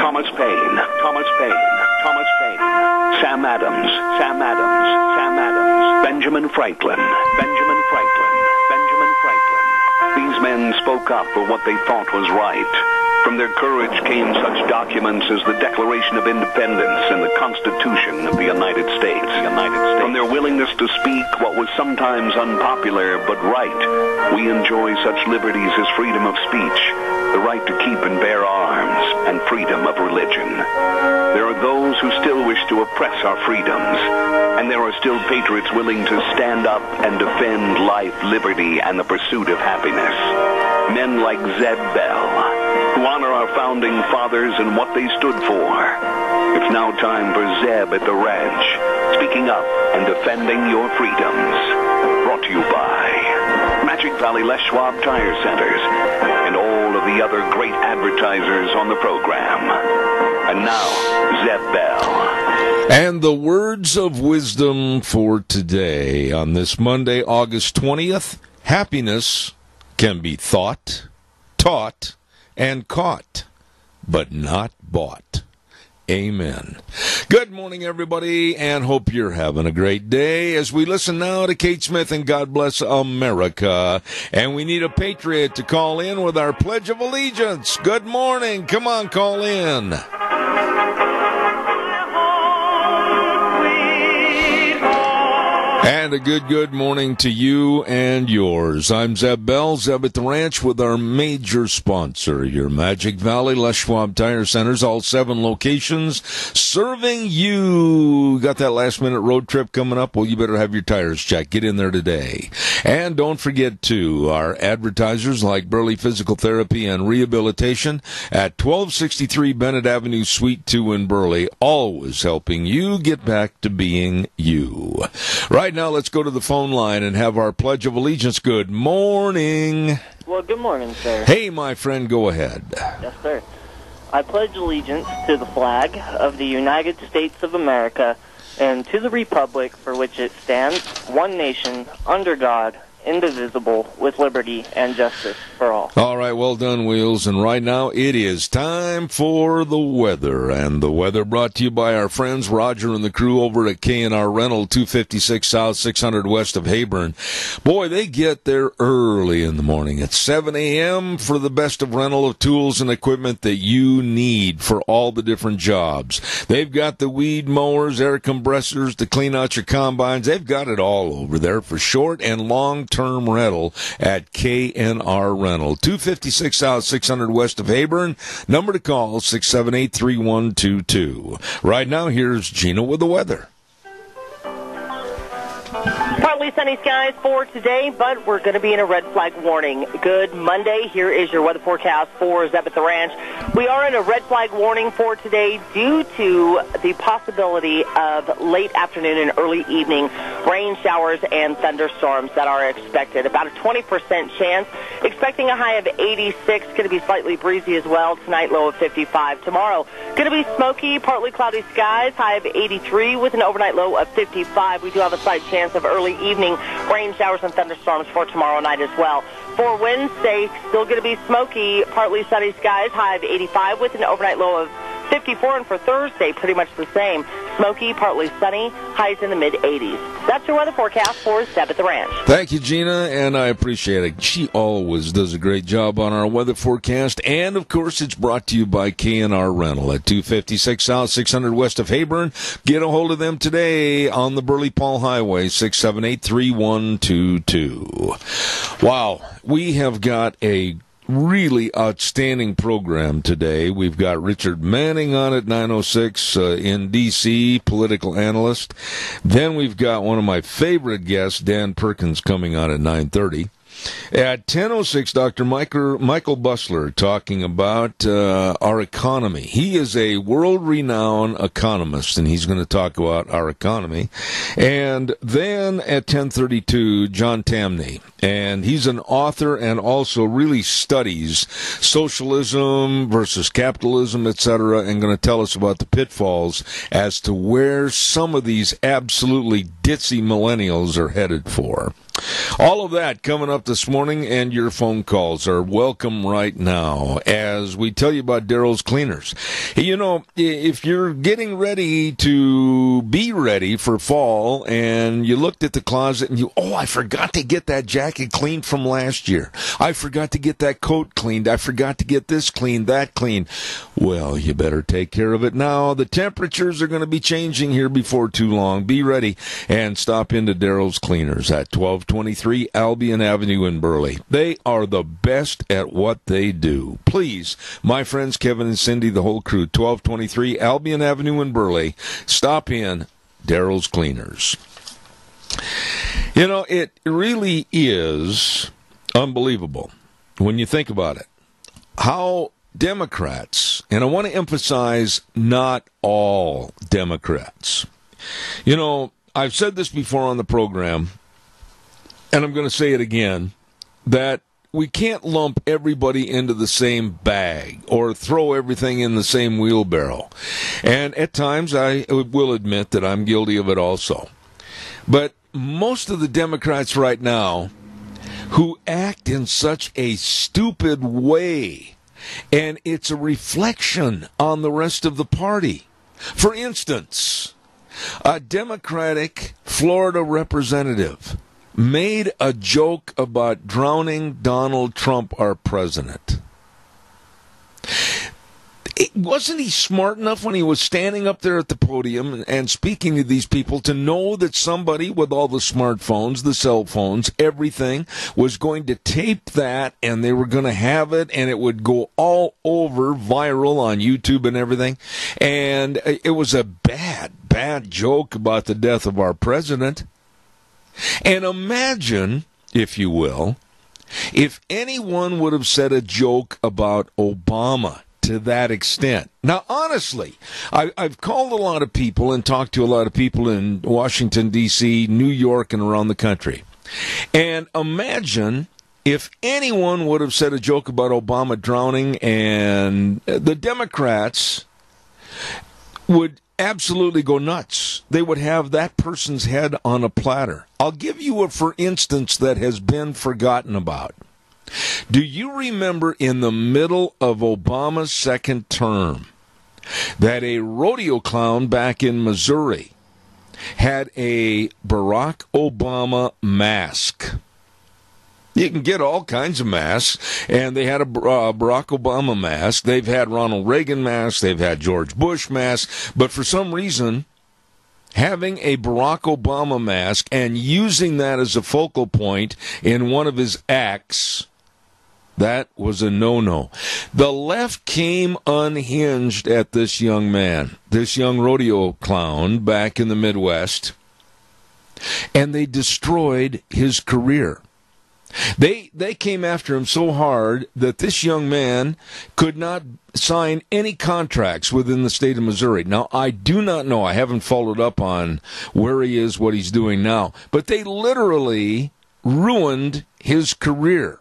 Thomas Paine, Thomas Paine, Thomas Paine, Sam Adams, Sam Adams, Sam Adams, Benjamin Franklin, Benjamin Franklin, Benjamin Franklin. These men spoke up for what they thought was right. From their courage came such documents as the Declaration of Independence and the Constitution of the United States. From their willingness to speak what was sometimes unpopular but right, we enjoy such liberties as freedom of speech, the right to keep and bear arms, and freedom of religion. There are those who still wish to oppress our freedoms, and there are still patriots willing to stand up and defend life, liberty, and the pursuit of happiness. Men like Zeb Bell, who honor our founding fathers and what they stood for. It's now time for Zeb at the Ranch, speaking up and defending your freedoms. Brought to you by Magic Valley Les Schwab Tire Centers and all of the other great advertisers on the program. And now, Zeb Bell. And the words of wisdom for today on this Monday, August 20th. Happiness can be thought, taught, and caught, but not bought. Amen. Good morning, everybody, and hope you're having a great day as we listen now to Kate Smith and God Bless America. And we need a patriot to call in with our Pledge of Allegiance. Good morning. Come on, call in. And a good morning to you and yours. I'm Zeb Bell, Zeb at the Ranch, with our major sponsor, your Magic Valley Les Schwab Tire Centers, all 7 locations, serving you. Got that last-minute road trip coming up? Well, you better have your tires checked. Get in there today. And don't forget, too, our advertisers like Burley Physical Therapy and Rehabilitation at 1263 Bennett Avenue, Suite 2 in Burley, always helping you get back to being you. Right now, let's go to the phone line and have our Pledge of Allegiance. Good morning. Well, good morning, sir. Hey, my friend, go ahead. Yes, sir. I pledge allegiance to the flag of the United States of America and to the republic for which it stands, one nation, under God, indivisible, with liberty and justice for all. All right, well done, Wheels. And right now it is time for the weather. And the weather brought to you by our friends Roger and the crew over at K&R Rental, 256 South, 600 West of Heyburn. Boy, they get there early in the morning at 7 a.m. for the best of rental of tools and equipment that you need for all the different jobs. They've got the weed mowers, air compressors to clean out your combines. They've got it all over there for short and long-term rental at K&R Rental, 256 South, 600 West of Heyburn. Number to call, 678-3122. Right now, here's Gina with the weather. Partly sunny skies for today, but we're going to be in a red flag warning. Good Monday. Here is your weather forecast for Zeb at the Ranch. We are in a red flag warning for today due to the possibility of late afternoon and early evening rain showers and thunderstorms that are expected. About a 20% chance. Expecting a high of 86. Going to be slightly breezy as well. Tonight, low of 55. Tomorrow, going to be smoky, partly cloudy skies. High of 83 with an overnight low of 55. We do have a slight chance of early evening rain showers and thunderstorms for tomorrow night as well. For Wednesday, still going to be smoky, partly sunny skies, high of 85 with an overnight low of 54. And for Thursday, pretty much the same. Smoky, partly sunny, highs in the mid-80s. That's your weather forecast for Zeb at the Ranch. Thank you, Gina, and I appreciate it. She always does a great job on our weather forecast. And, of course, it's brought to you by K&R Rental at 256 South, 600 West of Heyburn. Get a hold of them today on the Burley Paul Highway, 678-3122. Wow, we have got a really outstanding program today. We've got Richard Manning on at 9:06 in D.C., political analyst. Then we've got one of my favorite guests, Dan Perkins, coming on at 9:30. At 10:06, Dr. Michael Busler talking about our economy. He is a world-renowned economist, and he's going to talk about our economy. And then at 10:32, John Tamney. And he's an author and also really studies socialism versus capitalism, etc., and going to tell us about the pitfalls as to where some of these absolutely ditzy millennials are headed for. All of that coming up this morning, and your phone calls are welcome right now as we tell you about Daryl's Cleaners. You know, if you're getting ready to be ready for fall and you looked at the closet and I forgot to get that jacket cleaned from last year. I forgot to get that coat cleaned. I forgot to get this cleaned, that cleaned. Well, you better take care of it now. The temperatures are going to be changing here before too long. Be ready and stop into Daryl's Cleaners at 1223 Albion Avenue in Burley. They are the best at what they do. Please, my friends Kevin and Cindy, the whole crew, 1223 Albion Avenue in Burley. Stop in Daryl's Cleaners. You know, it really is unbelievable when you think about it, how Democrats, and I want to emphasize not all Democrats. You know, I've said this before on the program, and I'm going to say it again, that we can't lump everybody into the same bag or throw everything in the same wheelbarrow. And at times I will admit that I'm guilty of it also. But most of the Democrats right now who act in such a stupid way, and it's a reflection on the rest of the party. For instance, a Democratic Florida representative made a joke about drowning Donald Trump, our president. Wasn't he smart enough when he was standing up there at the podium and speaking to these people to know that somebody with all the smartphones, the cell phones, everything, was going to tape that and they were going to have it and it would go all over viral on YouTube and everything? And it was a bad joke about the death of our president. And imagine, if you will, if anyone would have said a joke about Obama to that extent. Now, honestly, I've called a lot of people and talked to a lot of people in Washington, D.C., New York, and around the country. And imagine if anyone would have said a joke about Obama drowning, and the Democrats would absolutely go nuts. They would have that person's head on a platter. I'll give you a for instance that has been forgotten about. Do you remember in the middle of Obama's second term that a rodeo clown back in Missouri had a Barack Obama mask? You can get all kinds of masks, and they had a Barack Obama mask. They've had Ronald Reagan masks. They've had George Bush masks. But for some reason, having a Barack Obama mask and using that as a focal point in one of his acts, that was a no-no. The left came unhinged at this young man, this young rodeo clown back in the Midwest, and they destroyed his career. They came after him so hard that this young man could not sign any contracts within the state of Missouri. Now, I do not know. I haven't followed up on where he is, what he's doing now. But they literally ruined his career.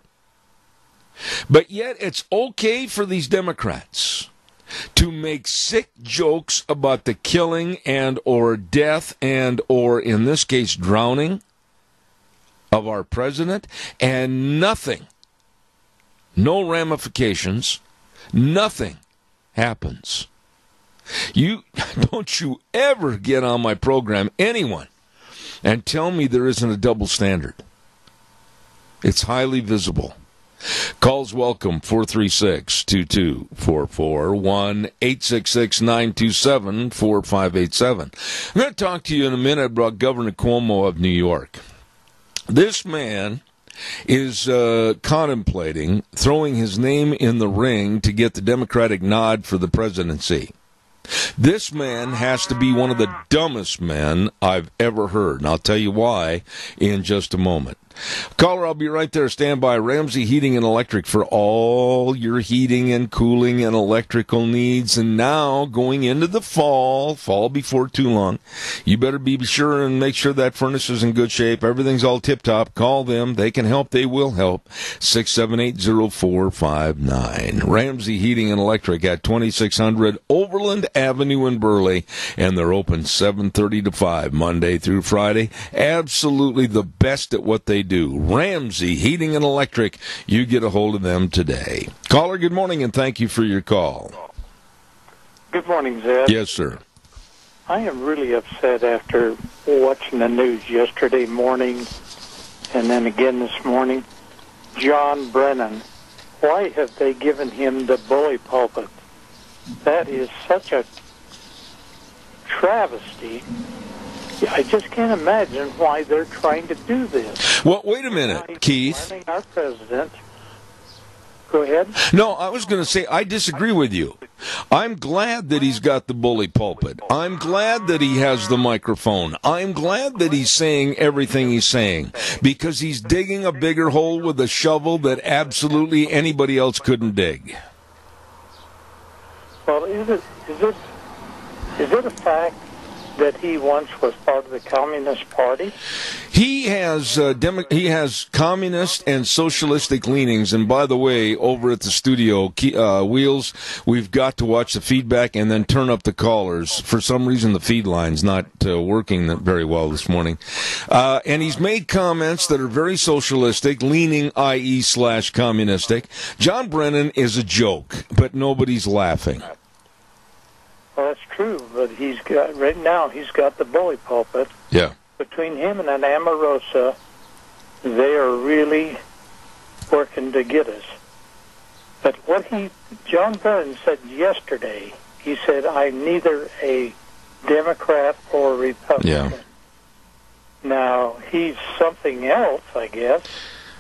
But yet it's okay for these Democrats to make sick jokes about the killing and or death and or, in this case, drowning of our president, and nothing, no ramifications, nothing happens. Don't you ever get on my program, anyone, and tell me there isn't a double standard. It's highly visible. Calls welcome, 436-2244, 1-866-927-4587. I'm going to talk to you in a minute about Governor Cuomo of New York. This man is contemplating throwing his name in the ring to get the Democratic nod for the presidency. This man has to be one of the dumbest men I've ever heard, and I'll tell you why in just a moment. Caller, I'll be right there. Stand by. Ramsey Heating and Electric for all your heating and cooling and electrical needs. And now, going into the fall before too long, you better be sure and make sure that furnace is in good shape. Everything's all tip-top. Call them. They can help. They will help. 678-0459. Ramsey Heating and Electric at 2600 Overland Avenue in Burley. And they're open 7:30 to 5, Monday through Friday. Absolutely the best at what they do. Ramsey Heating and Electric. You get a hold of them today. Caller, good morning, and thank you for your call. Good morning, Zed. Yes, sir. I am really upset after watching the news yesterday morning and then again this morning. John Brennan. Why have they given him the bully pulpit? That is such a travesty. I just can't imagine why they're trying to do this. Well, wait a minute, Keith. Our president. Go ahead. No, I was going to say, I disagree with you. I'm glad that he's got the bully pulpit. I'm glad that he has the microphone. I'm glad that he's saying everything he's saying, because he's digging a bigger hole with a shovel that absolutely anybody else couldn't dig. Well, is it a fact that he once was part of the Communist Party? He has communist and socialistic leanings. And by the way, over at the studio, Wheels, we've got to watch the feedback and then turn up the callers. For some reason, the feed line's not working very well this morning. And he's made comments that are very socialistic, leaning, i.e. / communistic. John Brennan is a joke, but nobody's laughing. Well, that's true, but right now he's got the bully pulpit. Yeah. Between him and Omarosa, they are really working to get us. But what John Brennan said yesterday, he said, I'm neither a Democrat or Republican. Yeah. Now, he's something else, I guess.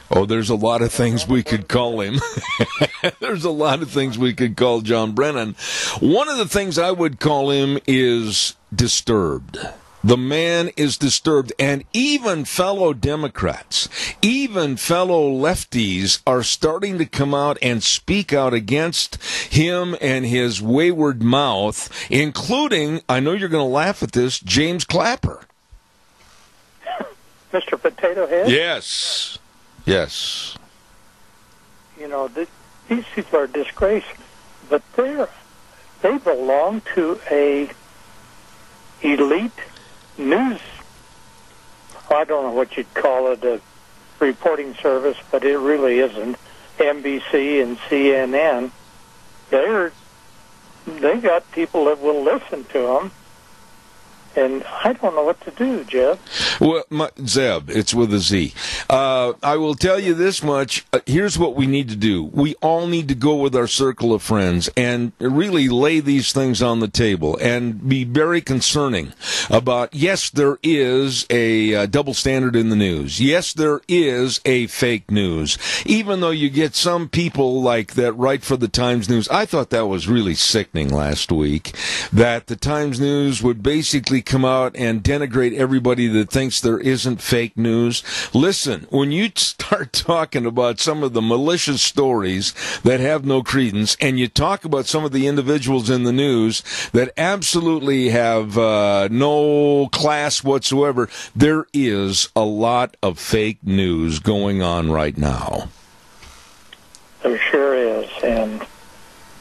Oh, there's a lot of things we could call him. There's a lot of things we could call John Brennan. One of the things I would call him is disturbed. The man is disturbed, and even fellow Democrats, even fellow lefties are starting to come out and speak out against him and his wayward mouth, including, I know you're going to laugh at this, James Clapper. Mr. Potato Head? Yes. Yes. You know, these people are disgraced, but they belong to a elite news, I don't know what you'd call it, a reporting service, but it really isn't. NBC and CNN, they got people that will listen to them. And I don't know what to do, Jeb. Well, Zeb, it's with a Z. I will tell you this much. Here's what we need to do. We all need to go with our circle of friends and really lay these things on the table and be very concerning about, yes, there is a double standard in the news. Yes, there is a fake news. Even though you get some people like that write for the Times News. I thought that was really sickening last week, that the Times News would basically come out and denigrate everybody that thinks there isn't fake news. Listen, when you start talking about some of the malicious stories that have no credence, and you talk about some of the individuals in the news that absolutely have no class whatsoever, there is a lot of fake news going on right now. There sure is, and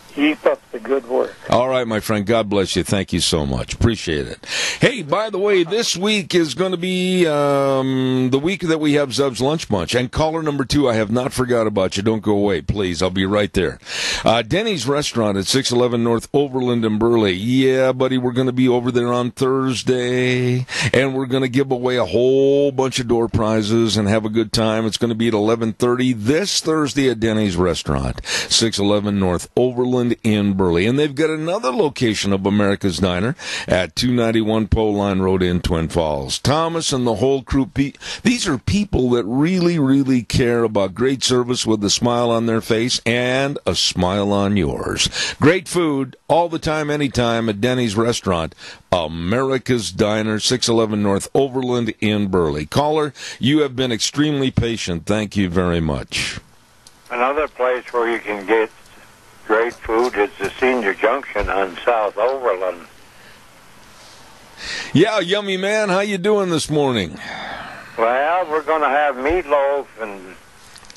keep up the good work. All right, my friend. God bless you. Thank you so much. Appreciate it. Hey, by the way, this week is going to be the week that we have Zeb's Lunch Bunch. And caller number 2, I have not forgot about you. Don't go away, please. I'll be right there. Denny's Restaurant at 611 North Overland in Burley. Yeah, buddy, we're going to be over there on Thursday, and we're going to give away a whole bunch of door prizes and have a good time. It's going to be at 11:30 this Thursday at Denny's Restaurant, 611 North Overland in Burley. And they've got another location of America's Diner at 291 Pole Line Road in Twin Falls. Thomas and the whole crew, these are people that really, really care about great service with a smile on their face and a smile on yours. Great food all the time, anytime at Denny's Restaurant, America's Diner, 611 North Overland in Burley. Caller, you have been extremely patient. Thank you very much. Another place where you can get great food is the Senior Junction on South Overland. Yeah, yummy man, how you doing this morning? Well, we're going to have meatloaf and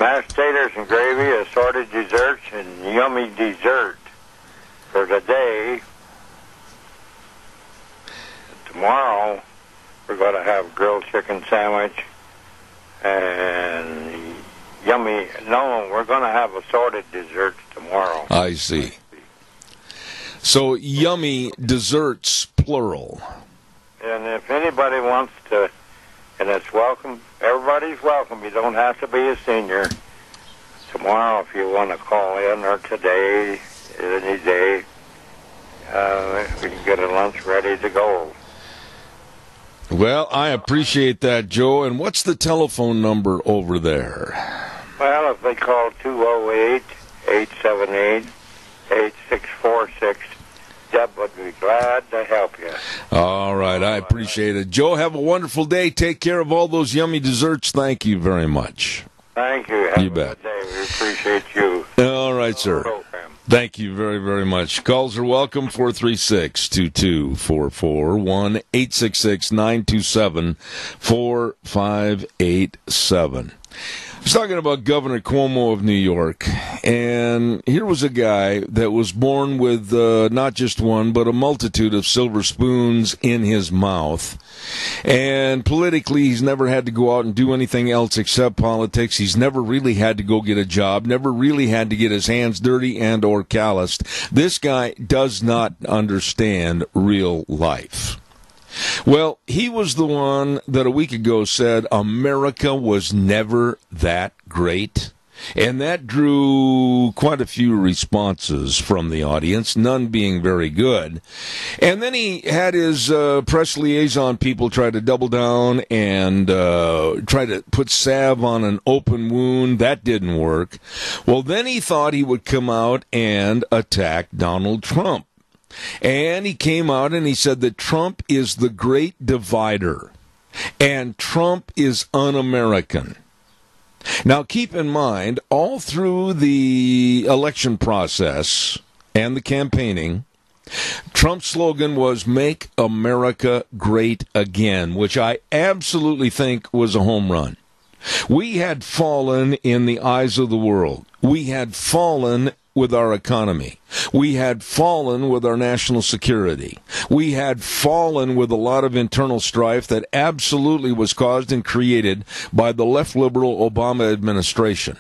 mashed potatoes and gravy, assorted desserts, and yummy dessert for today. Tomorrow, we're going to have grilled chicken sandwich and yummy. No, we're going to have assorted desserts tomorrow. I see. So yummy desserts, plural. And if anybody wants to, and it's welcome, everybody's welcome. You don't have to be a senior. Tomorrow, if you want to call in, or today, any day, we can get a lunch ready to go. Well, I appreciate that, Joe. And what's the telephone number over there? Well, if they call 208-878-8646, Deb would be glad to help you. All right, I appreciate it. Joe, have a wonderful day. Take care of all those yummy desserts. Thank you very much. Thank you. Have You a bet. good day. We appreciate you. All right, sir. Program. Thank you very, very much. Calls are welcome, 436-2244, 1-866-927-4587. I was talking about Governor Cuomo of New York, and here was a guy that was born with not just one, but a multitude of silver spoons in his mouth. And politically, he's never had to go out and do anything else except politics. He's never really had to go get a job, never really had to get his hands dirty and or calloused. This guy does not understand real life. Well, he was the one that a week ago said America was never that great. And that drew quite a few responses from the audience, none being very good. And then he had his press liaison people try to double down and try to put salve on an open wound. That didn't work. Well, then he thought he would come out and attack Donald Trump. And he came out and he said that Trump is the great divider and Trump is un-American. Now, keep in mind, all through the election process and the campaigning, Trump's slogan was "Make America Great Again," which I absolutely think was a home run. We had fallen in the eyes of the world. We had fallen with our economy. We had fallen with our national security. We had fallen with a lot of internal strife that absolutely was caused and created by the left liberal Obama administration.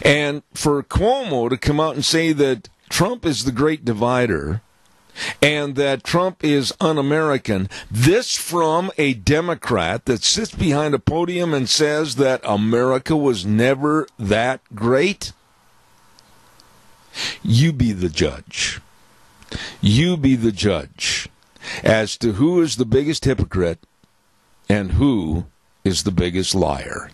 And for Cuomo to come out and say that Trump is the great divider and that Trump is un-American, this from a Democrat that sits behind a podium and says that America was never that great? You be the judge. You be the judge as to who is the biggest hypocrite and who is the biggest liar.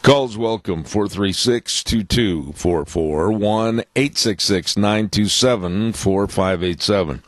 Calls welcome, 436-2244, 1-866-927-4587.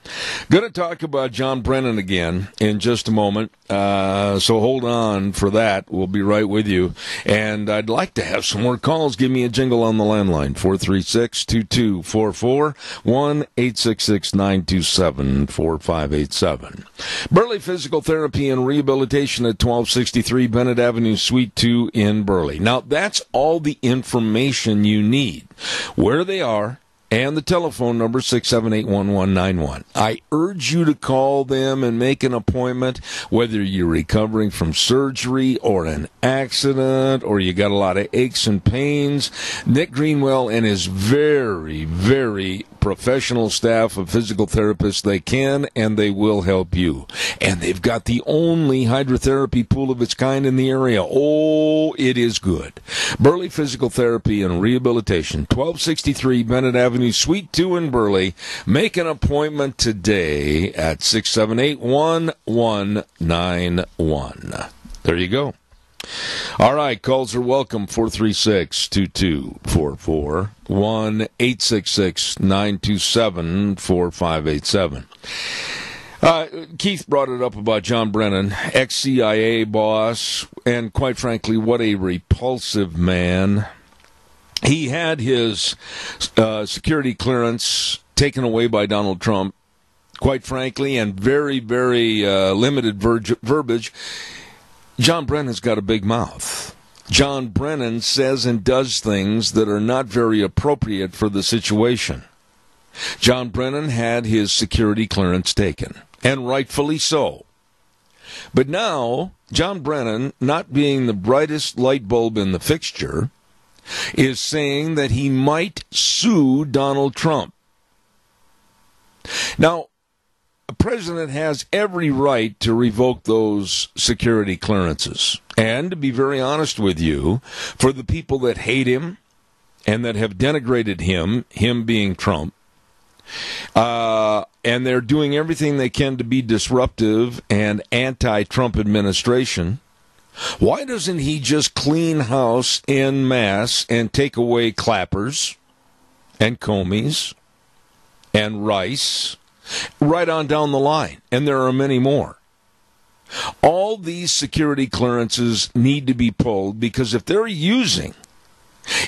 Going to talk about John Brennan again in just a moment, so hold on for that. We'll be right with you. And I'd like to have some more calls. Give me a jingle on the landline, 436-2244, 1-866-927-4587. Burley Physical Therapy and Rehabilitation at 1263 Bennett Avenue, Suite 2 in Burley. Now, that's all the information you need. Where they are and the telephone number, 678-1191. I urge you to call them and make an appointment, whether you're recovering from surgery or an accident or you got a lot of aches and pains. Nick Greenwell and his very, very professional staff of physical therapists, they can and they will help you. And they've got the only hydrotherapy pool of its kind in the area. Oh, it is good. Burley Physical Therapy and Rehabilitation, 1263 Bennett Avenue, Suite 2 in Burley. Make an appointment today at 678-1191. There you go. All right, calls are welcome, 436-2244, 1-866-927-4587. Keith brought it up about John Brennan, ex-CIA boss, and quite frankly, what a repulsive man. He had his security clearance taken away by Donald Trump, quite frankly, and very, very limited verbiage. John Brennan's got a big mouth. John Brennan says and does things that are not very appropriate for the situation. John Brennan had his security clearance taken, and rightfully so. But now, John Brennan, not being the brightest light bulb in the fixture, is saying that he might sue Donald Trump. Now, the president has every right to revoke those security clearances. And to be very honest with you, for the people that hate him and that have denigrated him being Trump, and they're doing everything they can to be disruptive and anti-Trump administration, why doesn't he just clean house en masse and take away Clappers and Comeys and Rice right on down the line? And there are many more. All these security clearances need to be pulled, because if they're using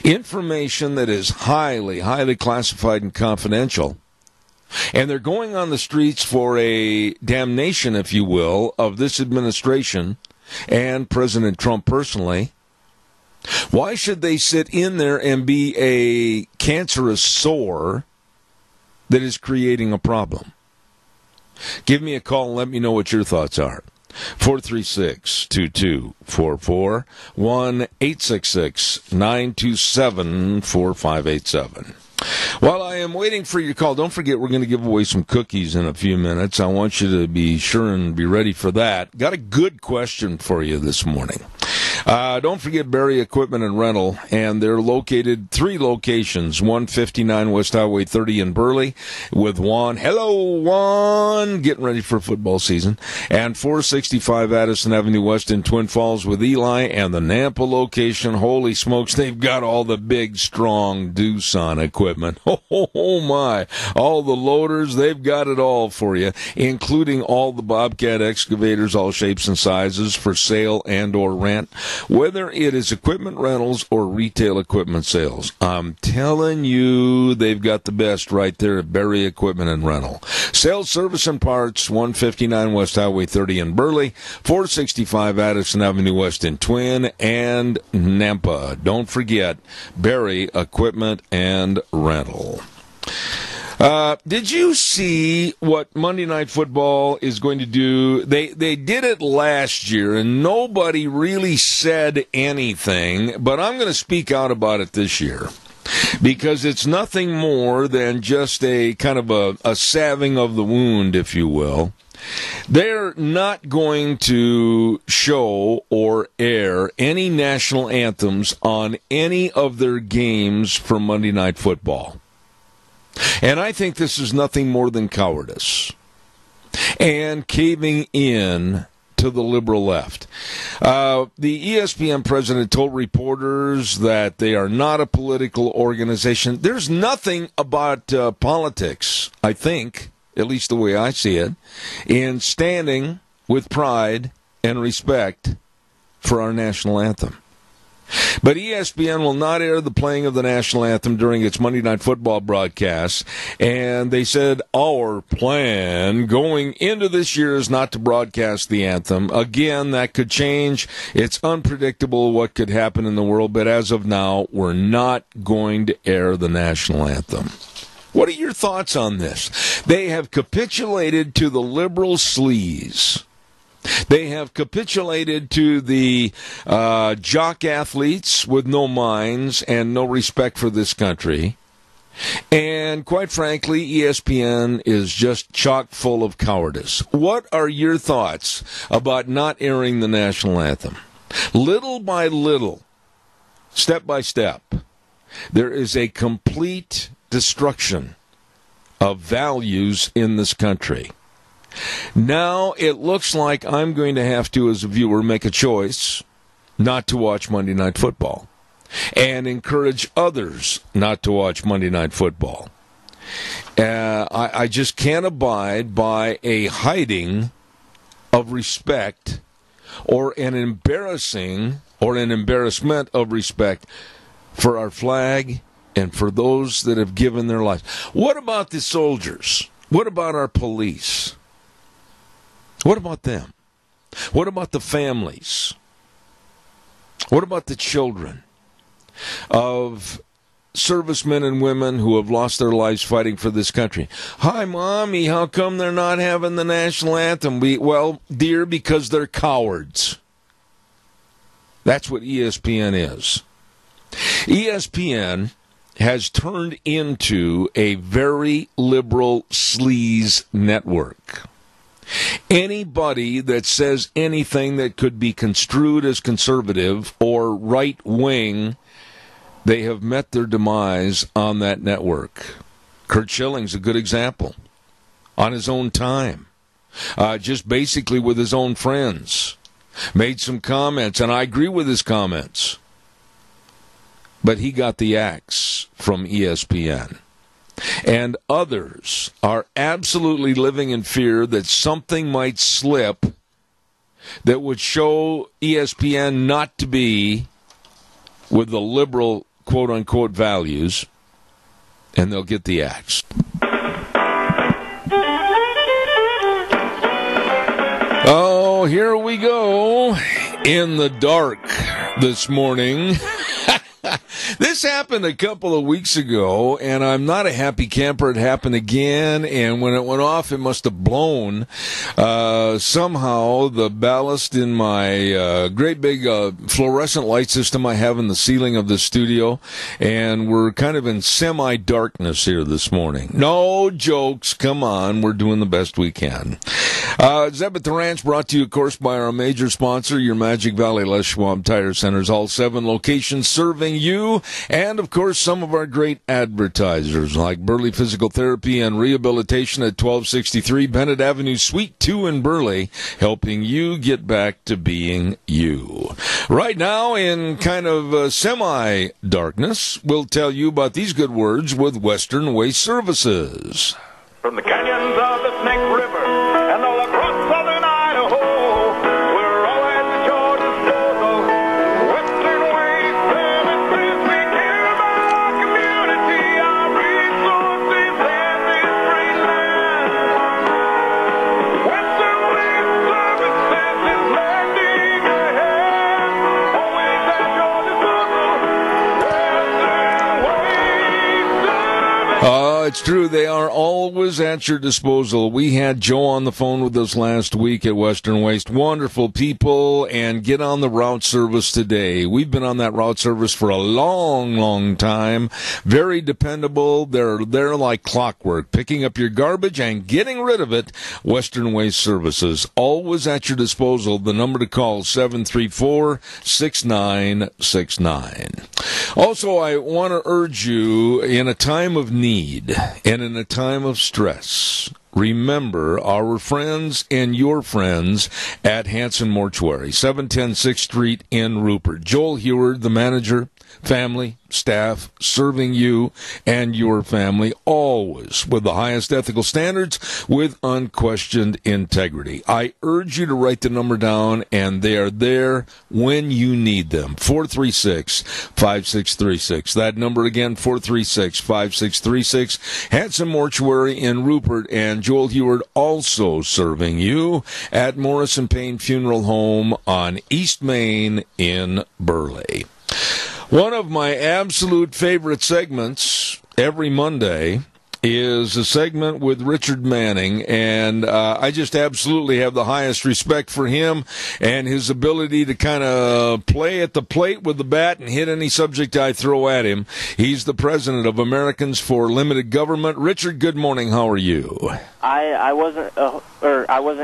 information that is highly, highly classified and confidential, and they're going on the streets for a damnation, if you will, of this administration and President Trump personally, why should they sit in there and be a cancerous sore that is creating a problem? Give me a call and let me know what your thoughts are. 436-2244, 1-866-927-4587. While I am waiting for your call, don't forget we're going to give away some cookies in a few minutes. I want you to be sure and be ready for that. Got a good question for you this morning. Don't forget Berry Equipment and Rental, and they're located 3 locations, 159 West Highway 30 in Burley with Juan. Hello, Juan. Getting ready for football season. And 465 Addison Avenue West in Twin Falls with Eli, and the Nampa location. Holy smokes, they've got all the big, strong Doosan equipment. Oh, my. All the loaders, they've got it all for you, including all the Bobcat excavators, all shapes and sizes for sale and or rent. Whether it is equipment rentals or retail equipment sales, I'm telling you, they've got the best right there at Berry Equipment and Rental. Sales, service, and parts, 159 West Highway 30 in Burley, 465 Addison Avenue West in Twin, and Nampa. Don't forget, Berry Equipment and Rental. Did you see what Monday Night Football is going to do? They did it last year, and nobody really said anything, but I'm going to speak out about it this year, because it's nothing more than just a kind of a salving of the wound, if you will. They're not going to show or air any national anthems on any of their games for Monday Night Football. And I think this is nothing more than cowardice and caving in to the liberal left. The ESPN president told reporters that they are not a political organization. There's nothing about politics, I think, at least the way I see it, in standing with pride and respect for our national anthem. But ESPN will not air the playing of the national anthem during its Monday Night Football broadcasts, and they said our plan going into this year is not to broadcast the anthem. Again, that could change. It's unpredictable what could happen in the world, but as of now, we're not going to air the national anthem. What are your thoughts on this? They have capitulated to the liberal sleaze. They have capitulated to the jock athletes with no minds and no respect for this country. And quite frankly, ESPN is just chock full of cowardice. What are your thoughts about not airing the national anthem? Little by little, step by step, there is a complete destruction of values in this country. Now it looks like I'm going to have to, as a viewer, make a choice not to watch Monday Night Football and encourage others not to watch Monday Night Football. I just can't abide by a hiding of respect or an embarrassing or an embarrassment of respect for our flag and for those that have given their lives. What about the soldiers? What about our police? What about them? What about the families? What about the children of servicemen and women who have lost their lives fighting for this country. Hi, Mommy, how come they're not having the national anthem? Well, dear, because they're cowards. That's what ESPN is. ESPN has turned into a very liberal sleaze network. Anybody that says anything that could be construed as conservative or right-wing, they have met their demise on that network. Kurt Schilling's a good example. On his own time. Just basically with his own friends. Made some comments, and I agree with his comments. But he got the axe from ESPN. And others are absolutely living in fear that something might slip that would show ESPN not to be with the liberal, quote-unquote, values, and they'll get the axe. Oh, here we go in the dark this morning. This happened a couple of weeks ago, and I'm not a happy camper. It happened again, and when it went off, it must have blown. Somehow, the ballast in my great big fluorescent light system I have in the ceiling of the studio, and we're kind of in semi-darkness here this morning. No jokes. Come on. We're doing the best we can. Zeb at the Ranch brought to you, of course, by our major sponsor, your Magic Valley Les Schwab Tire Centers, all 7 locations serving you, and, of course, some of our great advertisers like Burley Physical Therapy and Rehabilitation at 1263 Bennett Avenue, Suite 2 in Burley, helping you get back to being you. Right now, in kind of semi-darkness, we'll tell you about these good words with Western Waste Services. From the canyons of the Snake River and all across southern Idaho, we're always at your disposal. Western Waste Services, we care about our community, our resources, and this great land. Western Waste Services is lending a hand, always at your disposal. Western Waste Services. It's true. They are always at your disposal. We had Joe on the phone with us last week at Western Waste. Wonderful people, and get on the route service today. We've been on that route service for a long, long time. Very dependable. They're like clockwork, picking up your garbage and getting rid of it. Western Waste Services, always at your disposal. The number to call, 734-6969. Also, I want to urge you, in a time of need and in a time of stress, remember our friends and your friends at Hanson Mortuary, 710 6th Street in Rupert. Joel Heward, the manager, family, staff, serving you and your family, always with the highest ethical standards, with unquestioned integrity. I urge you to write the number down, and they are there when you need them. 436-5636. That number again, 436-5636. Hanson Mortuary in Rupert, and Joel Heward also serving you at Morrison Payne Funeral Home on East Main in Burley. One of my absolute favorite segments every Monday is a segment with Richard Manning, and I just absolutely have the highest respect for him and his ability to kind of play at the plate with the bat and hit any subject I throw at him. He's the president of Americans for Limited Government. Richard, good morning. How are you? I wasn't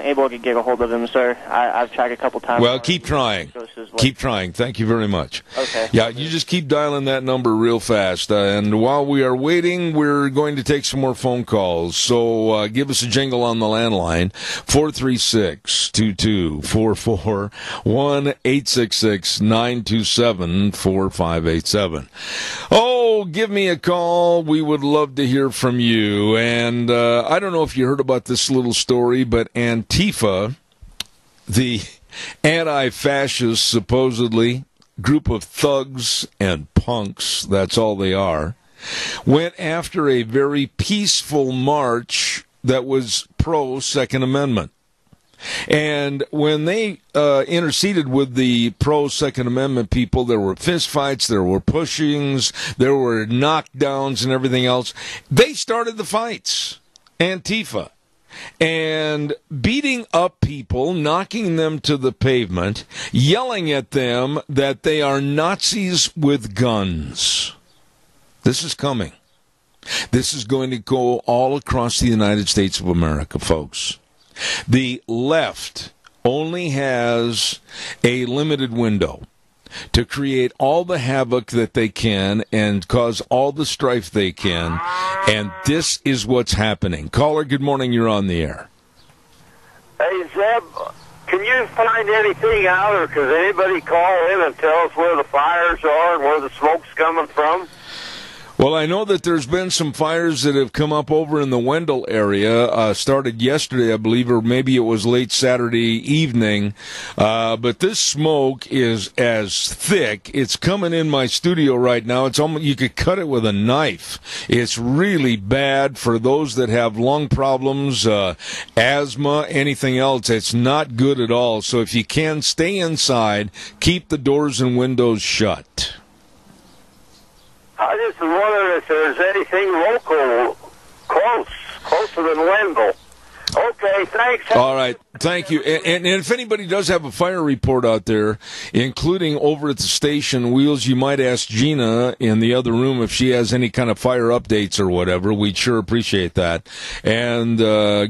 able to get a hold of him, sir. I've tried a couple times. Well, keep trying. Keep trying. Thank you very much. Okay. Yeah, you just keep dialing that number real fast. And while we are waiting, we're going to take some more phone calls. So give us a jingle on the landline, 436-2244, 1-866-927-4587. Oh, give me a call. We would love to hear from you. And I don't know if you heard about this little story, but Antifa, the anti-fascist, supposedly, group of thugs and punks, that's all they are, went after a very peaceful march that was pro-Second Amendment. And when they interceded with the pro-Second Amendment people, there were fistfights, there were pushings, there were knockdowns and everything else. They started the fights, Antifa, and beating up people, knocking them to the pavement, yelling at them that they are Nazis with guns. This is coming. This is going to go all across the United States of America, folks. The left only has a limited window to create all the havoc that they can and cause all the strife they can, and this is what's happening. Caller, good morning, you're on the air. Hey, Zeb, can you find anything out, or could anybody call in and tell us where the fires are and where the smoke's coming from? Well, I know that there's been some fires that have come up over in the Wendell area, started yesterday, I believe, or maybe it was late Saturday evening. But this smoke is as thick. It's coming in my studio right now. It's almost, you could cut it with a knife. It's really bad for those that have lung problems, asthma, anything else. It's not good at all. So if you can, stay inside, keep the doors and windows shut. I just wondering if there's anything local closer than Wendell. Okay, thanks. All right, thank you. And if anybody does have a fire report out there, including over at the station, Wheels, you might ask Gina in the other room if she has any kind of fire updates or whatever. We'd sure appreciate that. And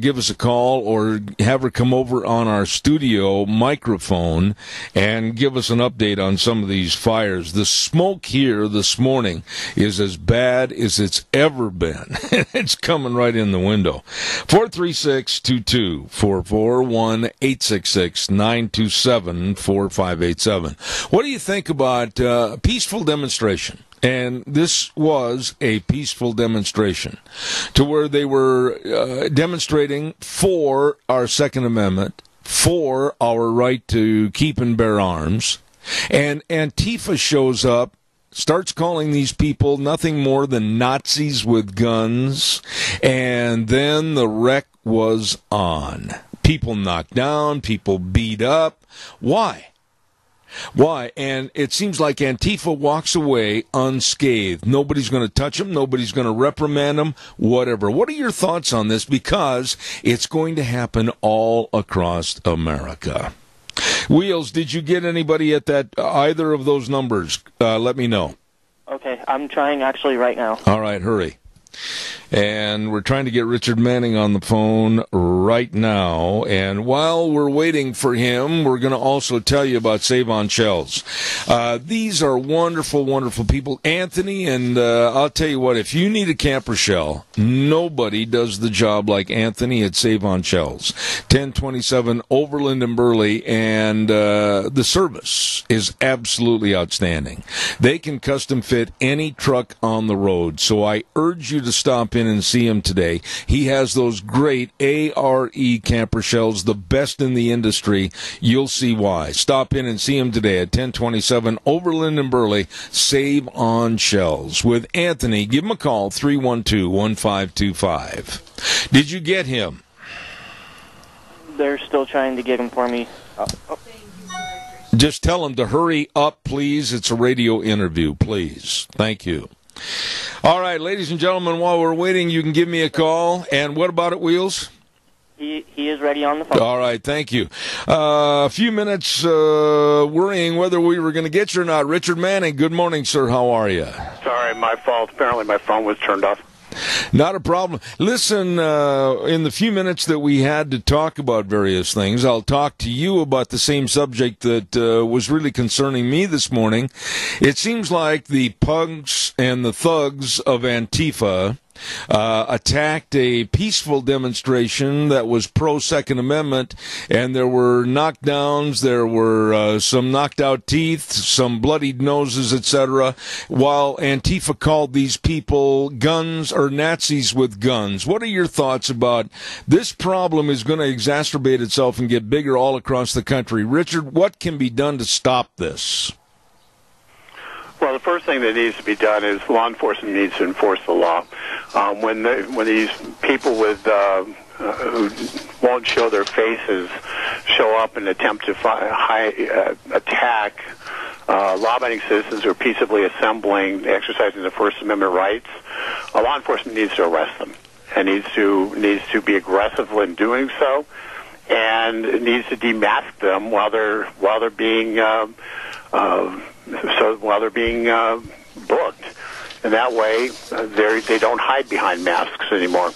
give us a call or have her come over on our studio microphone and give us an update on some of these fires. The smoke here this morning is as bad as it's ever been. It's coming right in the window. 436-2244, 1-866-927-4587. What do you think about peaceful demonstration? And this was a peaceful demonstration to where they were demonstrating for our Second Amendment, for our right to keep and bear arms. And Antifa shows up, starts calling these people nothing more than Nazis with guns, and then the wreck was on. People knocked down, people beat up. Why? Why? And it seems like Antifa walks away unscathed. Nobody's going to touch them. Nobody's going to reprimand them, whatever. What are your thoughts on this? Because it's going to happen all across America. Wheels, did you get anybody at that either of those numbers? Let me know. Okay, I'm trying actually right now. All right, hurry. And we're trying to get Richard Manning on the phone right now. And while we're waiting for him, we're going to also tell you about Save on Shells. These are wonderful, wonderful people. Anthony, and I'll tell you what, if you need a camper shell, nobody does the job like Anthony at Save on Shells. 1027 Overland and Burley, and the service is absolutely outstanding. They can custom fit any truck on the road, so I urge you to stop in and see him today. He has those great ARE camper shells, the best in the industry. You'll see why. Stop in and see him today at 1027 Overland and Burley. Save on Shells. With Anthony, give him a call, 312-1525. Did you get him? They're still trying to get him for me. Oh. Just tell him to hurry up, please. It's a radio interview, please. Thank you. All right, ladies and gentlemen, while we're waiting, you can give me a call. And what about it, Wheels? He is ready on the phone. All right, thank you. A few minutes worrying whether we were going to get you or not. Richard Manning, good morning, sir. How are you? Sorry, my fault. Apparently my phone was turned off. Not a problem. Listen, in the few minutes that we had to talk about various things, I'll talk to you about the same subject that was really concerning me this morning. It seems like the punks and the thugs of Antifa attacked a peaceful demonstration that was pro-Second Amendment, and there were knockdowns, there were some knocked out teeth, some bloodied noses, etc., while Antifa called these people guns or Nazis with guns. What are your thoughts about this problem is going to exacerbate itself and get bigger all across the country? Richard, what can be done to stop this? Well, the first thing that needs to be done is law enforcement needs to enforce the law. When these people with who won't show their faces show up and attempt to attack law-abiding citizens who are peaceably assembling, exercising their First Amendment rights, law enforcement needs to arrest them and needs to be aggressive in doing so, and needs to demask them while they're being booked. And that way, they don't hide behind masks anymore.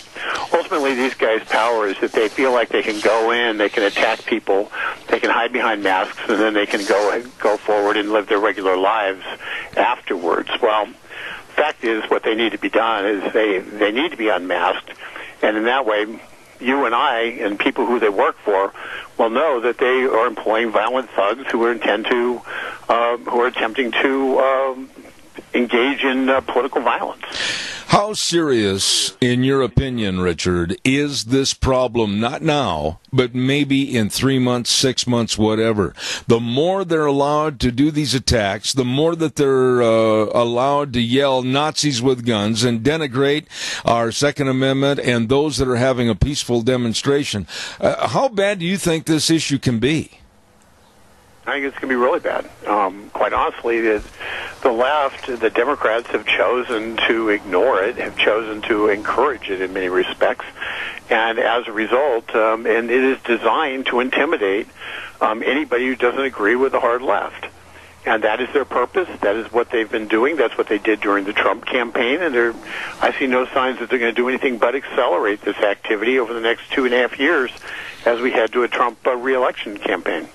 Ultimately, these guys' power is that they feel like they can go in, they can attack people, they can hide behind masks, and then they can go forward and live their regular lives afterwards. Well, the fact is, what they need to be done is they need to be unmasked, and in that way, you and I and people who they work for will know that they are employing violent thugs who are attempting to engage in political violence. How serious, in your opinion, Richard, is this problem, not now, but maybe in 3 months, 6 months, whatever? The more they're allowed to do these attacks, the more that they're allowed to yell Nazis with guns and denigrate our Second Amendment and those that are having a peaceful demonstration. How bad do you think this issue can be? I think it's going to be really bad. Quite honestly, the left, the Democrats have chosen to ignore it, have chosen to encourage it in many respects. And as a result, and it is designed to intimidate anybody who doesn't agree with the hard left. And that is their purpose. That is what they've been doing. That's what they did during the Trump campaign. And I see no signs that they're going to do anything but accelerate this activity over the next 2.5 years as we head to a Trump re-election campaign.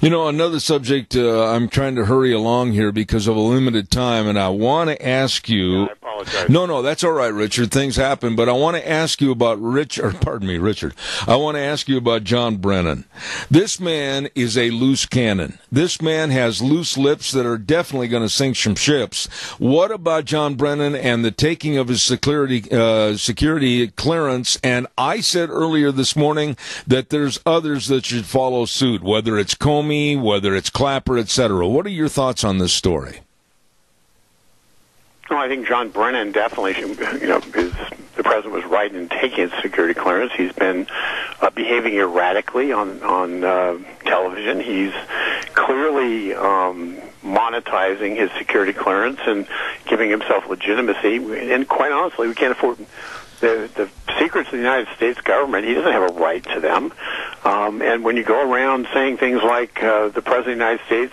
You know, another subject, I'm trying to hurry along here because of a limited time, and I want to ask you... Yeah, I apologize. No, that's all right, Richard. Things happen, but I want to ask you about Richard. I want to ask you about John Brennan. This man is a loose cannon. This man has loose lips that are definitely going to sink some ships. What about John Brennan and the taking of his security clearance? And I said earlier this morning that there's others that should follow suit, whether it's Comey, whether it's Clapper, etc. What are your thoughts on this story? Well, I think John Brennan definitely, the president was right in taking his security clearance. He's been behaving erratically on television. He's clearly monetizing his security clearance and giving himself legitimacy. And quite honestly, we can't afford the secrets of the United States government. He doesn't have a right to them. And when you go around saying things like the president of the United States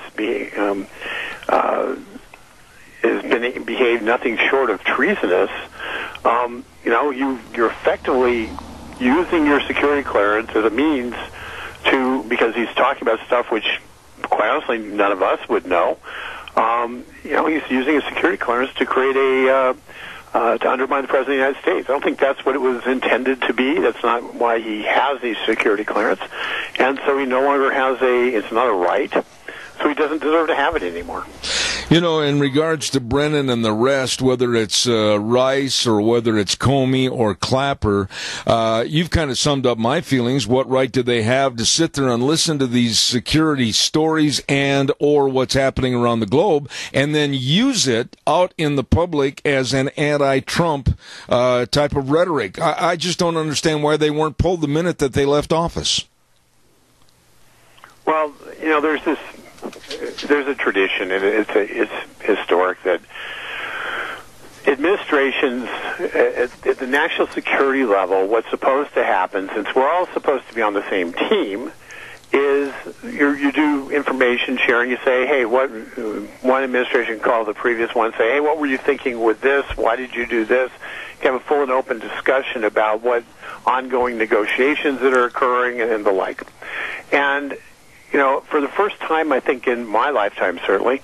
has been behaved nothing short of treasonous, you're effectively using your security clearance as a means to, because he's talking about stuff which, quite honestly, none of us would know. He's using a security clearance to create to undermine the president of the United States. I don't think that's what it was intended to be. That's not why he has the security clearance. And so he no longer has it's not a right. So he doesn't deserve to have it anymore. In regards to Brennan and the rest, whether it's Rice or whether it's Comey or Clapper, you've kind of summed up my feelings. What right do they have to sit there and listen to these security stories and or what's happening around the globe and then use it out in the public as an anti-Trump type of rhetoric? I just don't understand why they weren't pulled the minute that they left office. Well, there's a tradition, and it's historic, that administrations at the national security level, what's supposed to happen, since we're all supposed to be on the same team, is you do information sharing. You say, hey, what one administration called the previous one, say, hey, what were you thinking with this? Why did you do this? You have a full and open discussion about what ongoing negotiations that are occurring and the like. And for the first time, I think in my lifetime, certainly,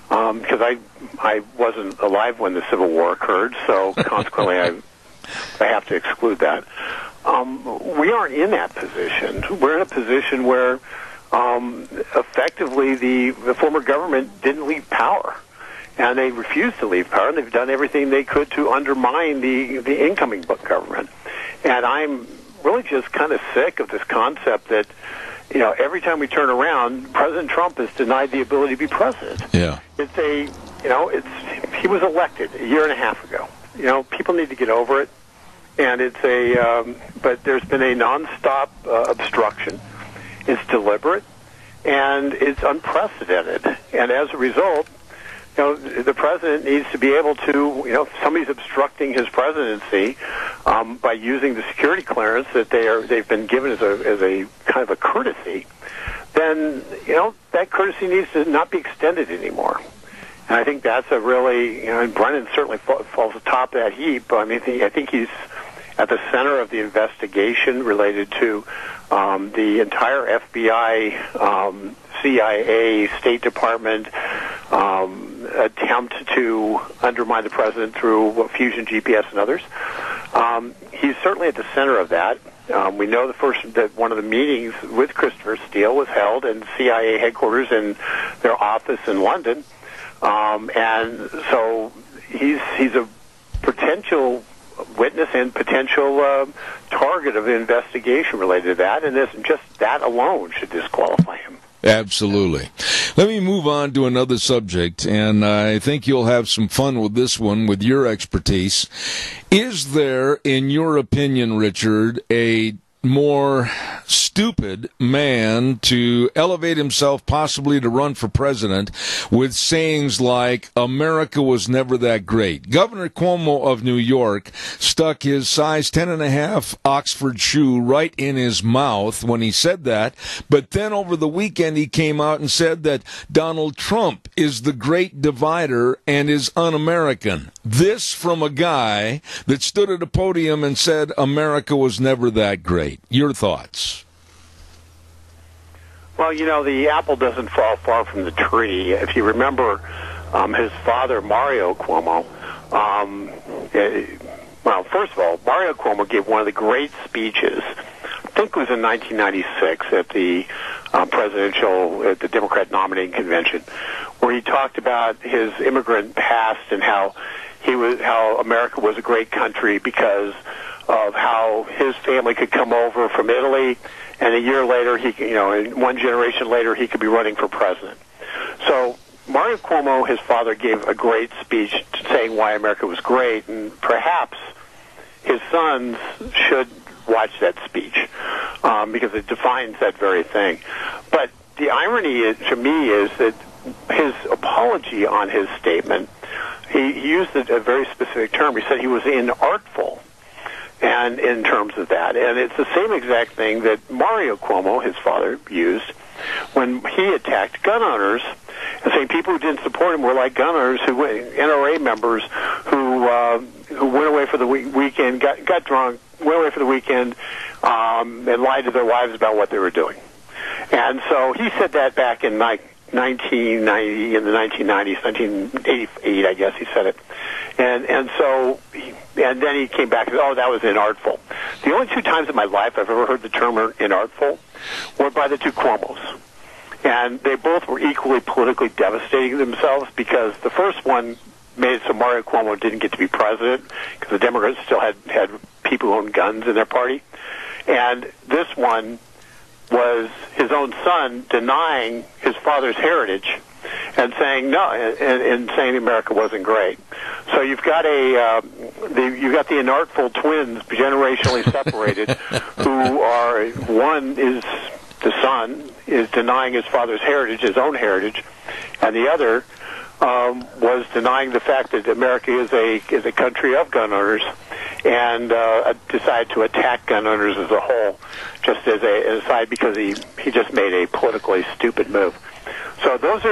because I wasn't alive when the Civil War occurred, so consequently I have to exclude that. We aren't in that position. We're in a position where effectively the former government didn't leave power, and they refused to leave power, and they've done everything they could to undermine the incoming government. And I'm really just kind of sick of this concept that every time we turn around, President Trump has denied the ability to be president. Yeah. He was elected a year and a half ago. People need to get over it. And but there's been a nonstop obstruction. it's deliberate, and it's unprecedented. And as a result, the president needs to be able to, if somebody's obstructing his presidency by using the security clearance that they've been given as a kind of a courtesy, then that courtesy needs to not be extended anymore. And I think that's a really, and Brennan certainly falls atop that heap. I mean, I think he's at the center of the investigation related to the entire FBI, CIA, State Department attempt to undermine the president through Fusion GPS and others. He's certainly at the center of that. We know that one of the meetings with Christopher Steele was held in CIA headquarters in their office in London, and so he's a potential witness and potential target of the investigation related to that, and just that alone should disqualify him. Absolutely. Let me move on to another subject, and I think you'll have some fun with this one with your expertise. Is there, in your opinion, Richard, a more stupid man to elevate himself possibly to run for president with sayings like, America was never that great? Governor Cuomo of New York stuck his size 10.5 Oxford shoe right in his mouth when he said that, but then over the weekend he came out and said that Donald Trump is the great divider and is un-American. This from a guy that stood at a podium and said America was never that great. Your thoughts? Well, the apple doesn't fall far from the tree. If you remember his father, Mario Cuomo, well, first of all, Mario Cuomo gave one of the great speeches, I think it was in 1996 at the the Democrat nominating convention, where he talked about his immigrant past and how America was a great country because of how his family could come over from Italy, and a year later, and one generation later, he could be running for president. So Mario Cuomo, his father, gave a great speech saying why America was great, and perhaps his sons should watch that speech because it defines that very thing. But the irony to me is that his apology on his statement, he used a very specific term. He said he was inartful. And in terms of that, and it's the same exact thing that Mario Cuomo, his father, used when he attacked gun owners, and saying people who didn't support him were like gun owners, NRA members who went away for the weekend, got drunk, went away for the weekend, and lied to their wives about what they were doing. And so he said that back in 1990, in the 1990s, 1988, I guess he said it. And then he came back and said, that was inartful. The only two times in my life I've ever heard the term inartful were by the two Cuomos. And they both were equally politically devastating themselves, because the first one made it so Mario Cuomo didn't get to be president because the Democrats still had people who owned guns in their party. And this one was his own son denying his father's heritage and saying no, and saying America wasn't great. So you've got you've got the inartful twins, generationally separated, who are, one is the son is denying his father's heritage, his own heritage, and the other was denying the fact that America is a country of gun owners, and decided to attack gun owners as a whole, just as an aside, because he just made a politically stupid move. So that's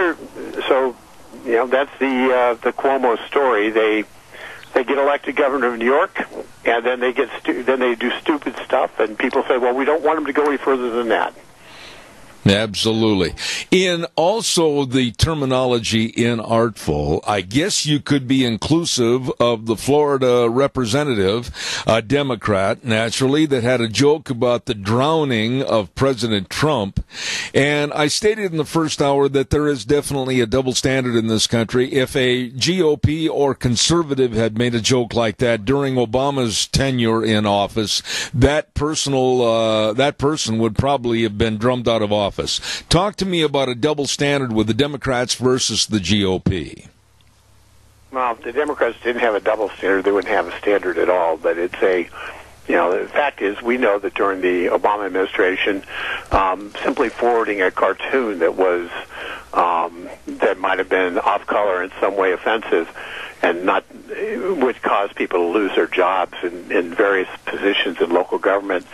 the Cuomo story. They get elected governor of New York, and then they do stupid stuff, and people say, well, we don't want him to go any further than that. Absolutely. In also the terminology inartful, I guess you could be inclusive of the Florida representative, a Democrat, naturally, that had a joke about the drowning of President Trump. And I stated in the first hour that there is definitely a double standard in this country. If a GOP or conservative had made a joke like that during Obama's tenure in office, that person would probably have been drummed out of office. Talk to me about a double standard with the Democrats versus the GOP. Well, if the Democrats didn't have a double standard, they wouldn't have a standard at all. But it's the fact is, we know that during the Obama administration, simply forwarding a cartoon that was that might have been off color in some way offensive, and not would cause people to lose their jobs in various positions in local government,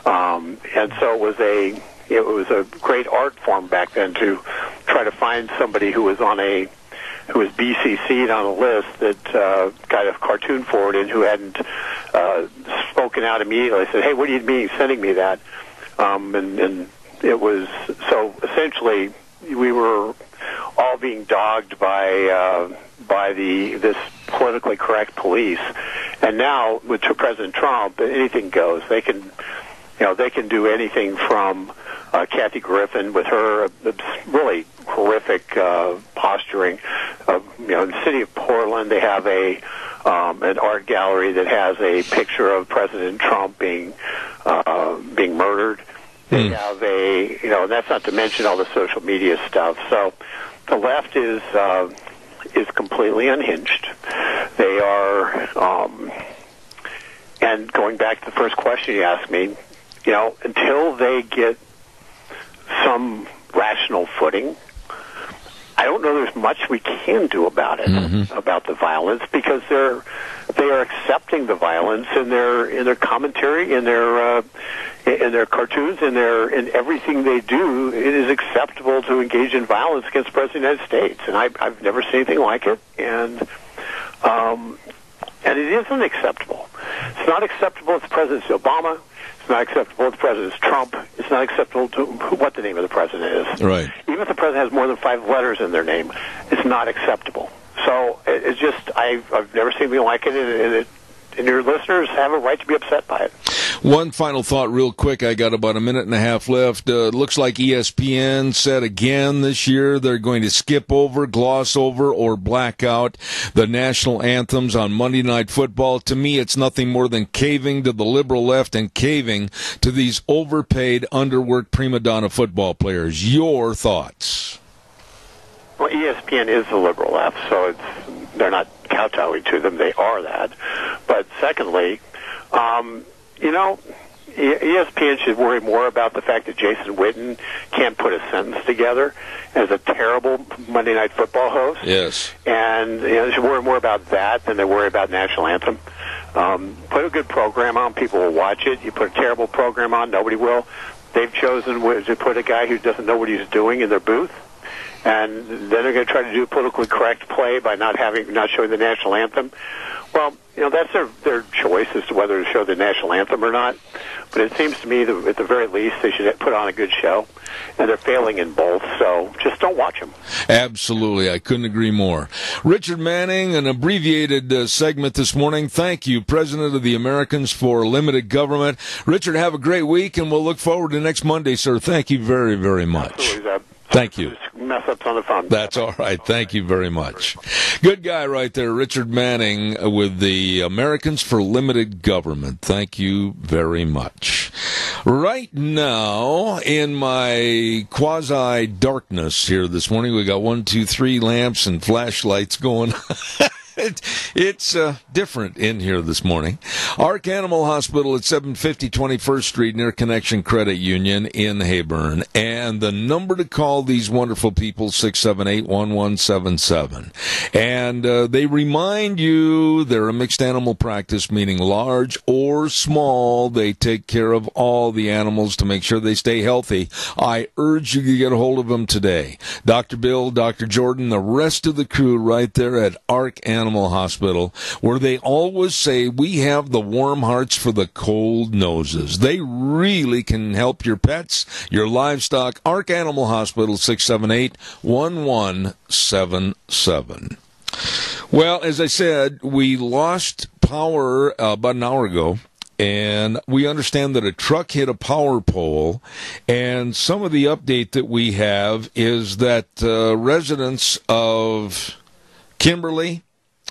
and so it was a great art form back then to try to find somebody who was BCC'd on a list that got a cartoon forwarded who hadn't spoken out immediately. Said, "Hey, what do you mean sending me that?" And it was so essentially we were all being dogged by this politically correct police. And now with President Trump, anything goes. They can do anything from Kathy Griffin with her really horrific posturing. In the city of Portland, they have an art gallery that has a picture of President Trump being murdered. They have and that's not to mention all the social media stuff. So the left is completely unhinged. They are, and going back to the first question you asked me, until they get some rational footing, I don't know there's much we can do about it, about the violence, because they are accepting the violence in their commentary, in their cartoons, in everything they do. It is acceptable to engage in violence against the President of the United States, and I've never seen anything like it, and it isn't acceptable. It's not acceptable if the President's Obama. It's not acceptable if the President's Trump. It's not acceptable to what the name of the President is. Right. Even if the President has more than 5 letters in their name, it's not acceptable. So it's just, I've never seen anything like it, and your listeners have a right to be upset by it. One final thought real quick. I got about a minute and a half left. Looks like ESPN said again this year they're going to skip over, gloss over, or black out the national anthems on Monday Night Football. To me, it's nothing more than caving to the liberal left and caving to these overpaid, underworked prima donna football players. Your thoughts? Well, ESPN is the liberal left, so they're not kowtowing to them. They are that. But secondly, ESPN should worry more about the fact that Jason Witten can't put a sentence together as a terrible Monday Night Football host. Yes. And they should worry more about that than they worry about national anthem. Put a good program on, people will watch it. You put a terrible program on, nobody will. They've chosen to put a guy who doesn't know what he's doing in their booth. And then they're going to try to do a politically correct play by not showing the national anthem. Well, that's their choice as to whether to show the national anthem or not. But it seems to me that at the very least they should put on a good show, and they're failing in both. So just don't watch them. Absolutely, I couldn't agree more. Richard Manning, an abbreviated segment this morning. Thank you, President of the Americans for Limited Government. Richard, have a great week, and we'll look forward to next Monday, sir. Thank you very, very much. Absolutely, Thank you. Mess ups on the phone. That's all right. Thank you very much. Good guy right there, Richard Manning with the Americans for Limited Government. Thank you very much. Right now, in my quasi-darkness here this morning, we got 1, 2, 3 lamps and flashlights going. It's different in here this morning. Ark Animal Hospital at 750 21st Street near Connection Credit Union in Heyburn. And the number to call these wonderful people, 678-1177. And they remind you they're a mixed animal practice, meaning large or small. They take care of all the animals to make sure they stay healthy. I urge you to get a hold of them today. Dr. Bill, Dr. Jordan, the rest of the crew right there at Ark Animal Hospital, where they always say we have the warm hearts for the cold noses. They really can help your pets, your livestock. Ark Animal Hospital, 678-1177. Well, as I said, we lost power about an hour ago. And we understand that a truck hit a power pole, and some of the update that we have is that residents of Kimberly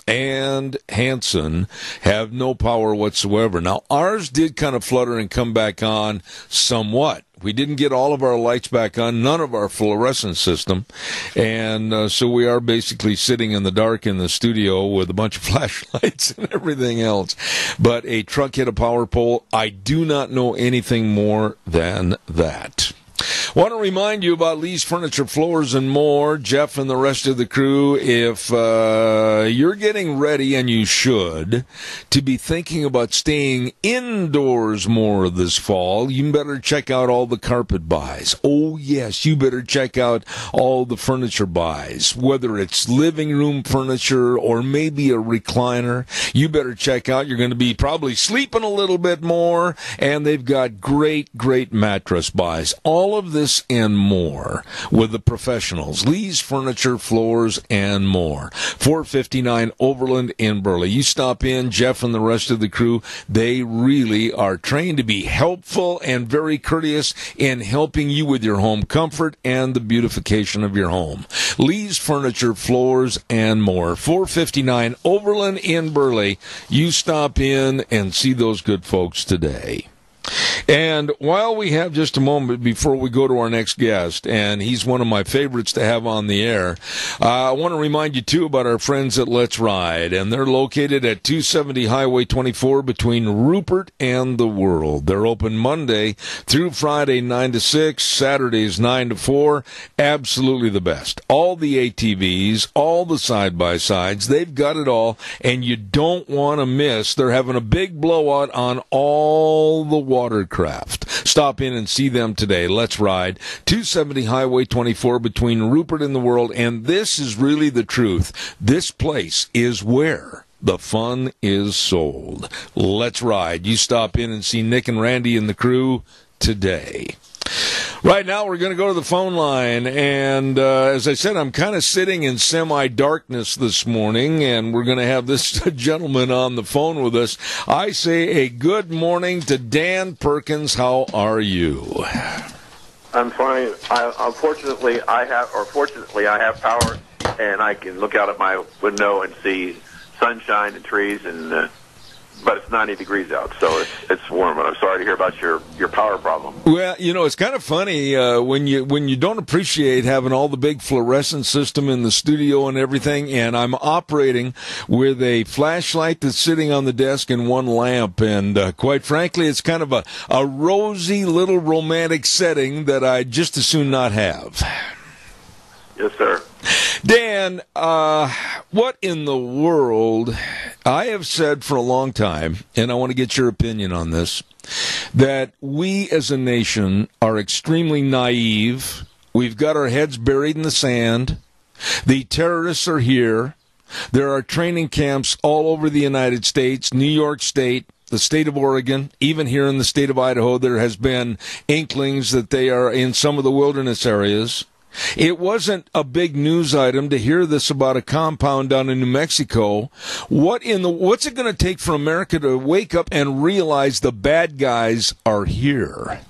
and Hanson have no power whatsoever. Now, ours did kind of flutter and come back on somewhat We didn't get all of our lights back on, none of our fluorescent system, and so we are basically sitting in the dark in the studio with a bunch of flashlights and everything else. But a truck hit a power pole. I do not know anything more than that. Want to remind you about Lee's Furniture, Floors, and More. Jeff and the rest of the crew, if you're getting ready, and you should, to be thinking about staying indoors more this fall, you better check out all the carpet buys. Oh, yes, you better check out all the furniture buys, whether it's living room furniture or maybe a recliner. You better check out. You're going to be probably sleeping a little bit more, and they've got great, great mattress buys. All of this and more with the professionals. Lee's Furniture, Floors, and More. 459 Overland in Burley. You stop in, Jeff and the rest of the crew, they really are trained to be helpful and very courteous in helping you with your home comfort and the beautification of your home. Lee's Furniture, Floors, and More. 459 Overland in Burley. You stop in and see those good folks today. And while we have just a moment before we go to our next guest, and he's one of my favorites to have on the air, I want to remind you, too, about our friends at Let's Ride. And they're located at 270 Highway 24 between Rupert and the World. They're open Monday through Friday, 9 to 6, Saturdays, 9 to 4. Absolutely the best. All the ATVs, all the side-by-sides, they've got it all, and you don't want to miss. They're having a big blowout on all the watercraft. Stop in and see them today. Let's Ride. 270 Highway 24 between Rupert and the World. And this is really the truth. This place is where the fun is sold. Let's Ride. You stop in and see Nick and Randy and the crew today. Right now, we're going to go to the phone line, and as I said, I'm kind of sitting in semi-darkness this morning, and we're going to have this gentleman on the phone with us. I say a good morning to Dan Perkins. How are you? I'm fine. Fortunately, I have power, and I can look out at my window and see sunshine and trees, and but it's 90 degrees out, so it's warm. And I'm sorry to hear about your power problem. Well, you know, it's kind of funny when you don't appreciate having all the big fluorescent system in the studio and everything, and I'm operating with a flashlight that's sitting on the desk and one lamp, and quite frankly, it's kind of a rosy little romantic setting that I'd just as soon not have. Yes, sir. Dan, what in the world? I have said for a long time, and I want to get your opinion on this, that we as a nation are extremely naive. We've got our heads buried in the sand. The terrorists are here. There are training camps all over the United States, New York State, the state of Oregon, even here in the state of Idaho, there has been inklings that they are in some of the wilderness areas. It wasn't a big news item to hear this about a compound down in New Mexico. What's it going to take for America to wake up and realize the bad guys are here?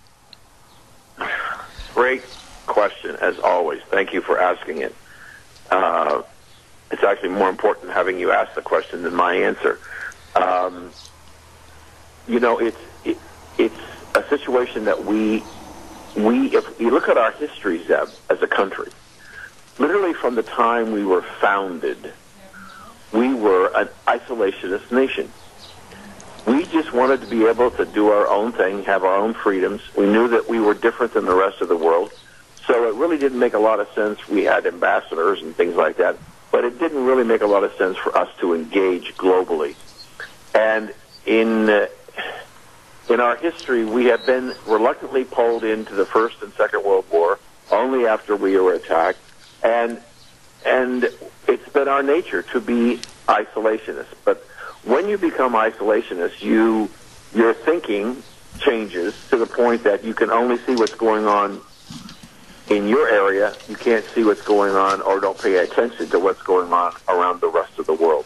Great question, as always. Thank you for asking it. It's actually more important having you ask the question than my answer. It's a situation that if you look at our history, Zeb, as a country, literally from the time we were founded, we were an isolationist nation. We just wanted to be able to do our own thing, have our own freedoms. We knew that we were different than the rest of the world, so it really didn't make a lot of sense. We had ambassadors and things like that, but it didn't really make a lot of sense for us to engage globally. And in our history, we have been reluctantly pulled into the First and Second World War only after we were attacked, and it's been our nature to be isolationists. But when you become isolationists, your thinking changes to the point that you can only see what's going on in your area. You can't see what's going on or don't pay attention to what's going on around the rest of the world.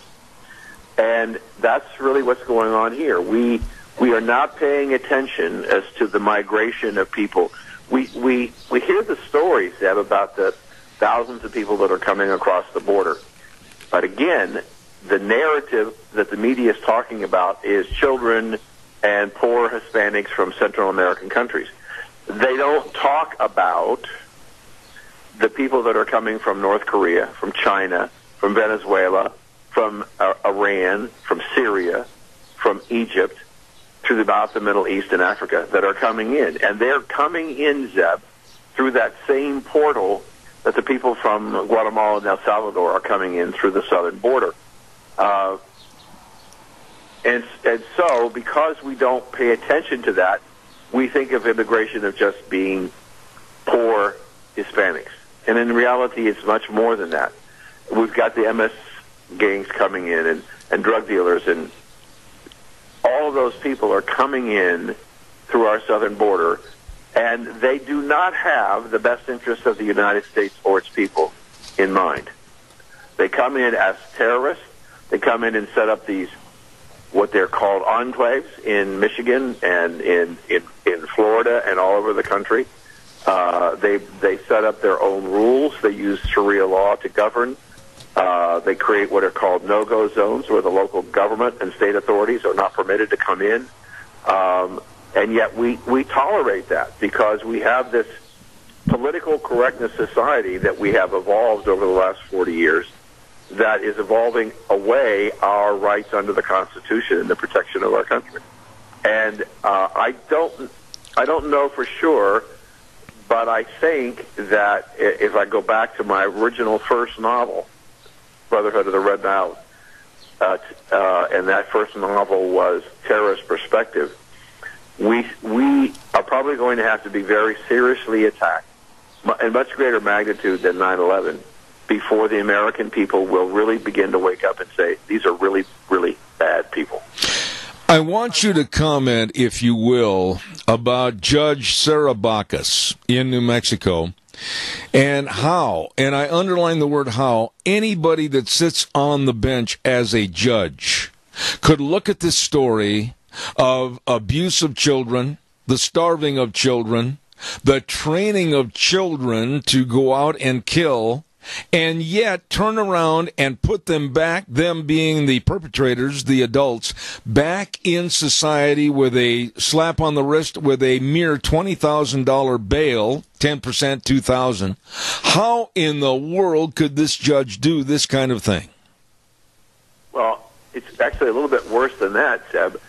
And that's really what's going on here. We are not paying attention as to the migration of people. We hear the stories, Zeb, about the thousands of people that are coming across the border. But again, the narrative that the media is talking about is children and poor Hispanics from Central American countries. They don't talk about the people that are coming from North Korea, from China, from Venezuela, from Iran, from Syria, from Egypt, to about the Middle East and Africa that are coming in. And they're coming in, Zeb, through that same portal that the people from Guatemala and El Salvador are coming in through the southern border. And so, because we don't pay attention to that, we think of immigration of just being poor Hispanics. And in reality, it's much more than that. We've got the MS gangs coming in and drug dealers, and all of those people are coming in through our southern border, and they do not have the best interests of the United States or its people in mind. They come in as terrorists. They come in and set up these, what they're called enclaves in Michigan and in Florida and all over the country. They set up their own rules. They use Sharia law to govern. They create what are called no-go zones where the local government and state authorities are not permitted to come in. And yet we tolerate that because we have this political correctness society that we have evolved over the last 40 years that is evolving away our rights under the Constitution and the protection of our country. And I don't know for sure, but I think that if I go back to my original first novel, Brotherhood of the Red Nile, and that first novel was Terrorist Perspective, we are probably going to have to be very seriously attacked in much greater magnitude than 9/11 before the American people will really begin to wake up and say, these are really, really bad people. I want you to comment, if you will, about Judge Sarah Bacchus in New Mexico and how, and I underline the word how, anybody that sits on the bench as a judge could look at this story of abuse of children, the starving of children, the training of children to go out and kill, and yet turn around and put them back, them being the perpetrators, the adults, back in society with a slap on the wrist with a mere $20,000 bail, 10%, $2,000. How in the world could this judge do this kind of thing? Well, it's actually a little bit worse than that, Seb.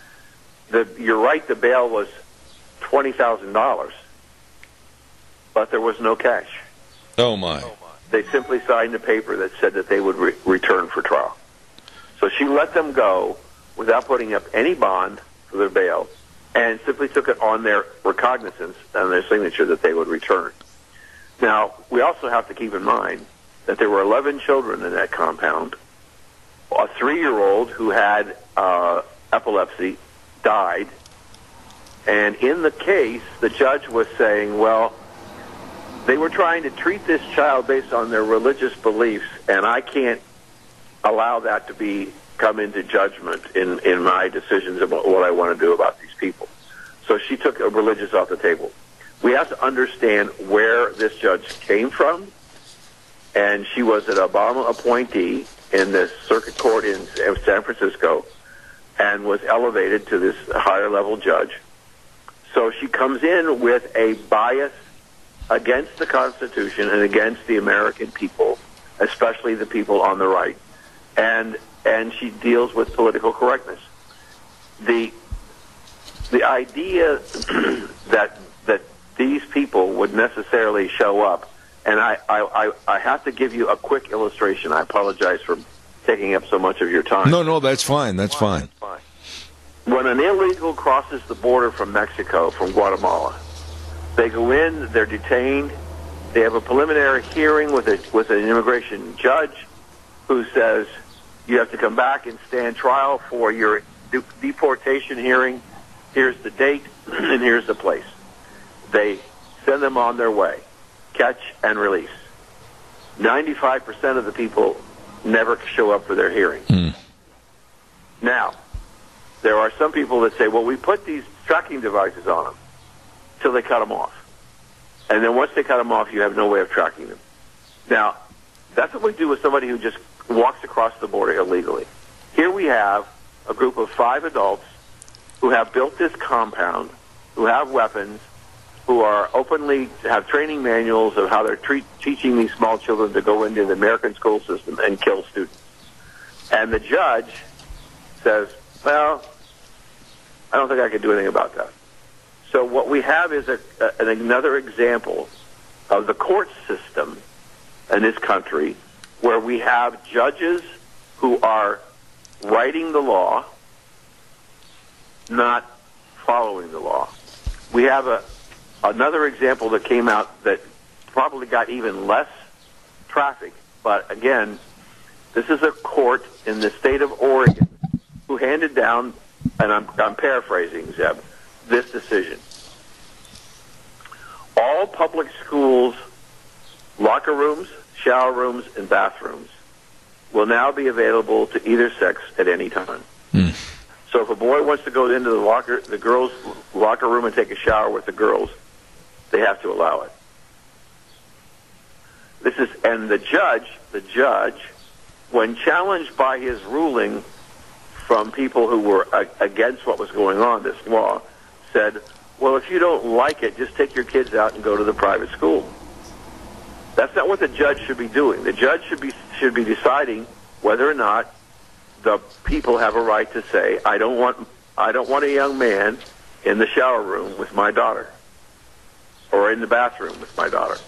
You're right, the bail was $20,000, but there was no cash. Oh, my. They simply signed a paper that said that they would return for trial. So she let them go without putting up any bond for their bail and simply took it on their recognizance and their signature that they would return. Now, we also have to keep in mind that there were 11 children in that compound. A 3-year-old who had epilepsy died. And in the case, the judge was saying, well, they were trying to treat this child based on their religious beliefs, and I can't allow that to come into judgment in my decisions about what I want to do about these people. So she took religious off the table. We have to understand where this judge came from, and she was an Obama appointee in the circuit court in San Francisco and was elevated to this higher-level judge. So she comes in with a bias against the Constitution and against the American people, especially the people on the right, and she deals with political correctness. The idea that these people would necessarily show up, and I have to give you a quick illustration. I apologize for taking up so much of your time. No, that's fine. That's fine. When an illegal crosses the border from Mexico, from Guatemala, they go in, they're detained, they have a preliminary hearing with an immigration judge who says, you have to come back and stand trial for your deportation hearing. Here's the date, and here's the place. They send them on their way, catch and release. 95% of the people never show up for their hearing. Now, there are some people that say, well, we put these tracking devices on them till they cut them off. And then once they cut them off, you have no way of tracking them. Now, that's what we do with somebody who just walks across the border illegally. Here we have a group of 5 adults who have built this compound, who have weapons, who are openly have training manuals of how they're teaching these small children to go into the American school system and kill students. And the judge says, well, I don't think I can do anything about that. So what we have is another example of the court system in this country where we have judges who are writing the law, not following the law. We have another example that came out that probably got even less traffic, but again, this is a court in the state of Oregon who handed down, and I'm paraphrasing, Zeb, this decision. All public schools, locker rooms, shower rooms, and bathrooms will now be available to either sex at any time. So if a boy wants to go into the girls' locker room and take a shower with the girls, they have to allow it. And the judge, when challenged by his ruling from people who were against what was going on, this law, said, well, if you don't like it, just take your kids out and go to the private school. That's not what the judge should be doing. The judge should be deciding whether or not the people have a right to say, I don't want a young man in the shower room with my daughter or in the bathroom with my daughter.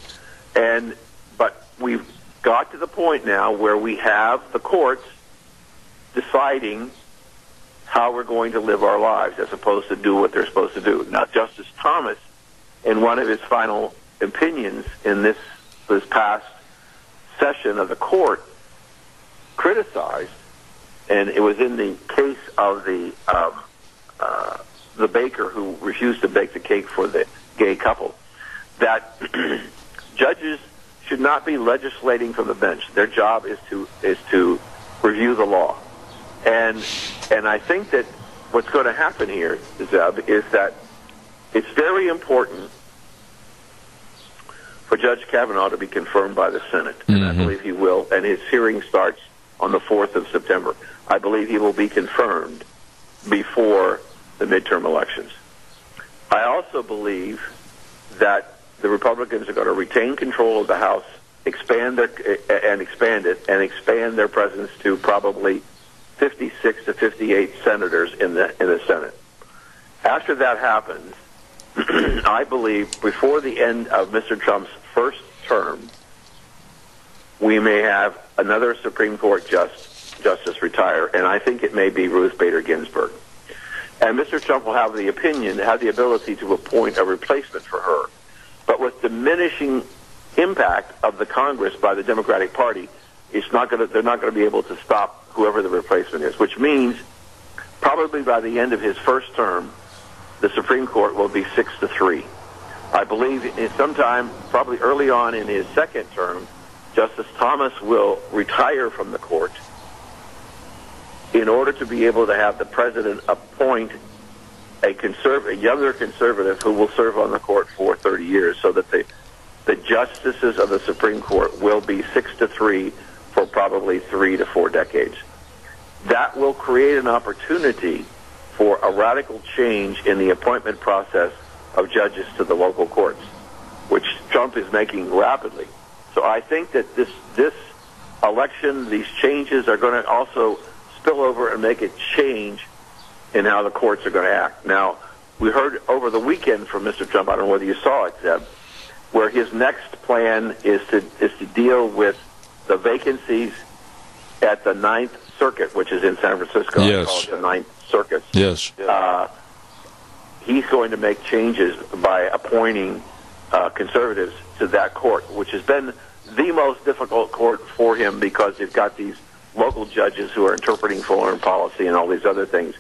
But we've got to the point now where we have the courts deciding how we're going to live our lives as opposed to do what they're supposed to do. Now, Justice Thomas, in one of his final opinions in this past session of the court, criticized, and it was in the case of the baker who refused to bake the cake for the gay couple, that judges should not be legislating from the bench. Their job is to review the law. And I think that what's going to happen here, Zeb, is that it's very important for Judge Kavanaugh to be confirmed by the Senate, and I believe he will, and his hearing starts on the 4th of September. I believe he will be confirmed before the midterm elections. I also believe that the Republicans are going to retain control of the House, expand it, and expand their presence to probably 56 to 58 senators in the Senate. After that happens, I believe before the end of Mr. Trump's first term, we may have another Supreme Court justice retire, and I think it may be Ruth Bader Ginsburg. And Mr. Trump will have the ability to appoint a replacement for her. But with diminishing impact of the Congress by the Democratic Party, they're not going to be able to stop whoever the replacement is, which means probably by the end of his first term, the Supreme Court will be 6-3. I believe sometime, probably early on in his second term, Justice Thomas will retire from the court in order to be able to have the president appoint a younger conservative who will serve on the court for 30 years, so that the justices of the Supreme Court will be 6-3 for probably 3 to 4 decades. That will create an opportunity for a radical change in the appointment process of judges to the local courts, which Trump is making rapidly. So I think that this election, these changes are going to also spill over and make a change in how the courts are going to act. Now, we heard over the weekend from Mr. Trump, I don't know whether you saw it, Zeb, where his next plan is to deal with the vacancies at the Ninth Circuit, which is in San Francisco. Yes. Called the Ninth Circuit. Yes. He's going to make changes by appointing conservatives to that court, which has been the most difficult court for him because you've got these local judges who are interpreting foreign policy and all these other things.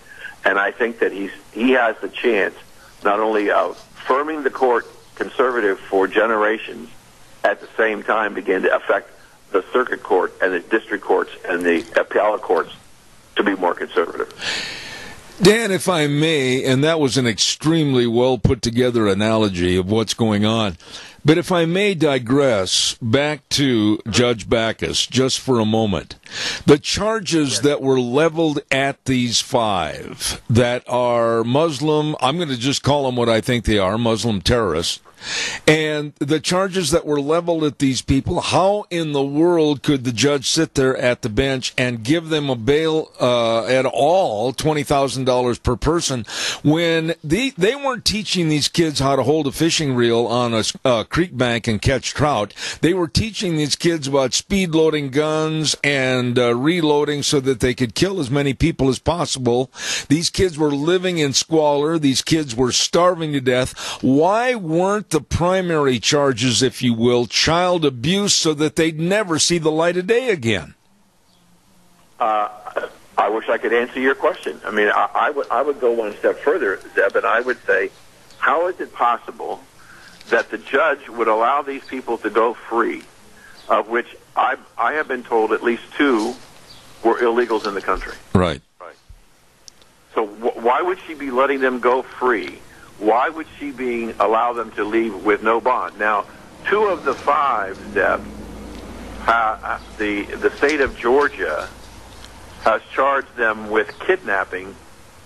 And I think that he has the chance not only of firming the court conservative for generations, at the same time begin to affect the circuit court and the district courts and the appellate courts to be more conservative. Dan, if I may, and that was an extremely well put together analogy of what's going on, but if I may digress back to Judge Backus just for a moment, the charges that were leveled at these 5 that are Muslim, I'm going to just call them what I think they are, Muslim terrorists, And the charges that were leveled at these people, how in the world could the judge sit there at the bench and give them a bail at all, $20,000 per person, when they weren't teaching these kids how to hold a fishing reel on a creek bank and catch trout. They were teaching these kids about speed loading guns and reloading so that they could kill as many people as possible. These kids were living in squalor. These kids were starving to death. Why weren't the primary charges, if you will, child abuse, so that they'd never see the light of day again? I wish I could answer your question. I mean, I would go one step further, Zeb, and I would say, how is it possible that the judge would allow these people to go free, of which I have been told at least 2 were illegals in the country? Right. So why would she be letting them go free? Why would she allow them to leave with no bond? Now, 2 of the 5, Zeb, the state of Georgia has charged them with kidnapping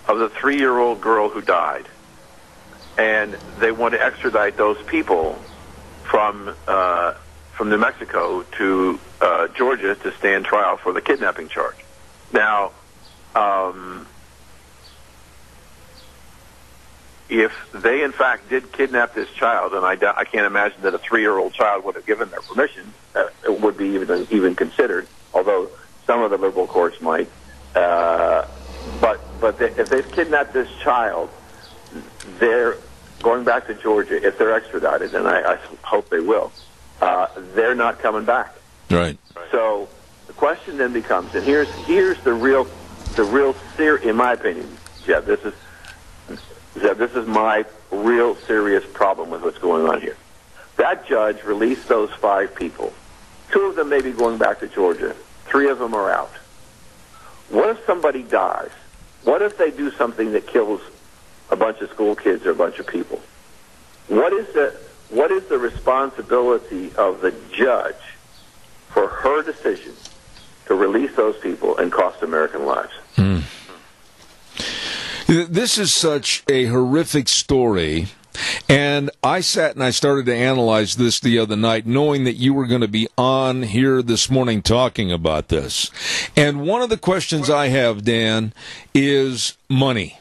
of the 3-year-old girl who died. And they want to extradite those people from New Mexico to Georgia to stand trial for the kidnapping charge. Now, if they in fact did kidnap this child, and I can't imagine that a 3-year-old child would have given their permission, it would be even considered, although some of the liberal courts might. But if they've kidnapped this child, they're going back to Georgia. If they're extradited, and I hope they will, they're not coming back. Right. So the question then becomes, and here's the real in my opinion, Jeb, this is my real serious problem with what's going on here. That judge released those 5 people. 2 of them may be going back to Georgia. 3 of them are out. What if somebody dies? What if they do something that kills a bunch of school kids or a bunch of people? What is the responsibility of the judge for her decision to release those people and cost American lives? This is such a horrific story, and I sat and I started to analyze this the other night, knowing that you were going to be on here this morning talking about this. And one of the questions I have, Dan, is money.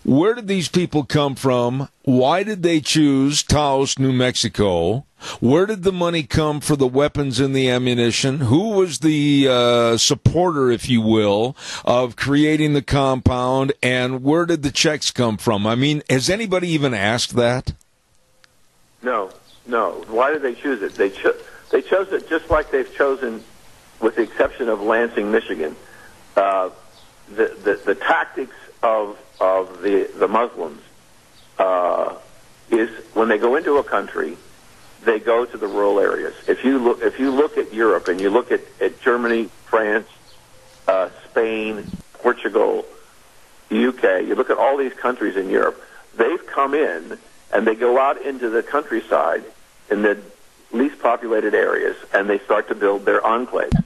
Where did these people come from? Why did they choose Taos, New Mexico? Where did the money come for the weapons and the ammunition? Who was the supporter, if you will, of creating the compound? And where did the checks come from? I mean, has anybody even asked that? No. Why did they choose it? They chose it just like they've chosen, with the exception of Lansing, Michigan, the tactics of the Muslims is when they go into a country, they go to the rural areas. If you look at Europe and you look at Germany, France, Spain, Portugal, UK, you look at all these countries in Europe, they've come in and they go out into the countryside in the least populated areas and they start to build their enclaves.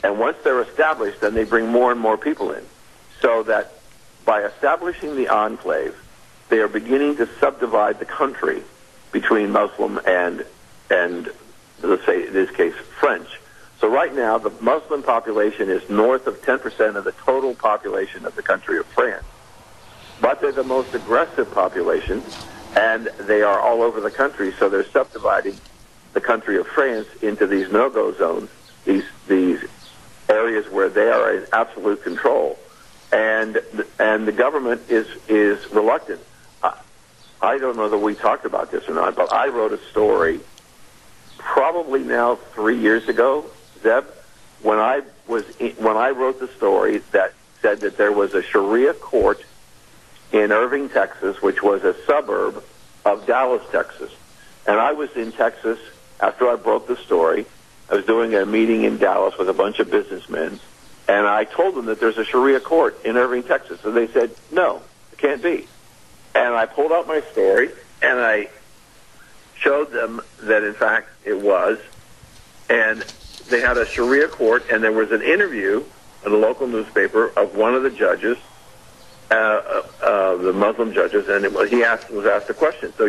And once they're established, then they bring more and more people in. So that by establishing the enclave, they are beginning to subdivide the country between Muslim and let's say in this case French. So right now the Muslim population is north of 10% of the total population of the country of France. But they're the most aggressive population, and they are all over the country, so they're subdividing the country of France into these no-go zones, these areas where they are in absolute control. And the government is reluctant. I don't know that we talked about this or not, but I wrote a story probably now 3 years ago, Zeb, when I wrote the story that said that there was a Sharia court in Irving, Texas, which was a suburb of Dallas, Texas. And I was in Texas after I broke the story. I was doing a meeting in Dallas with a bunch of businessmen, and I told them that there's a Sharia court in Irving, Texas. And they said, no, it can't be. And I pulled out my story, and I showed them that, in fact, it was. And they had a Sharia court, and there was an interview in a local newspaper of one of the judges, the Muslim judges, and he was asked a question. So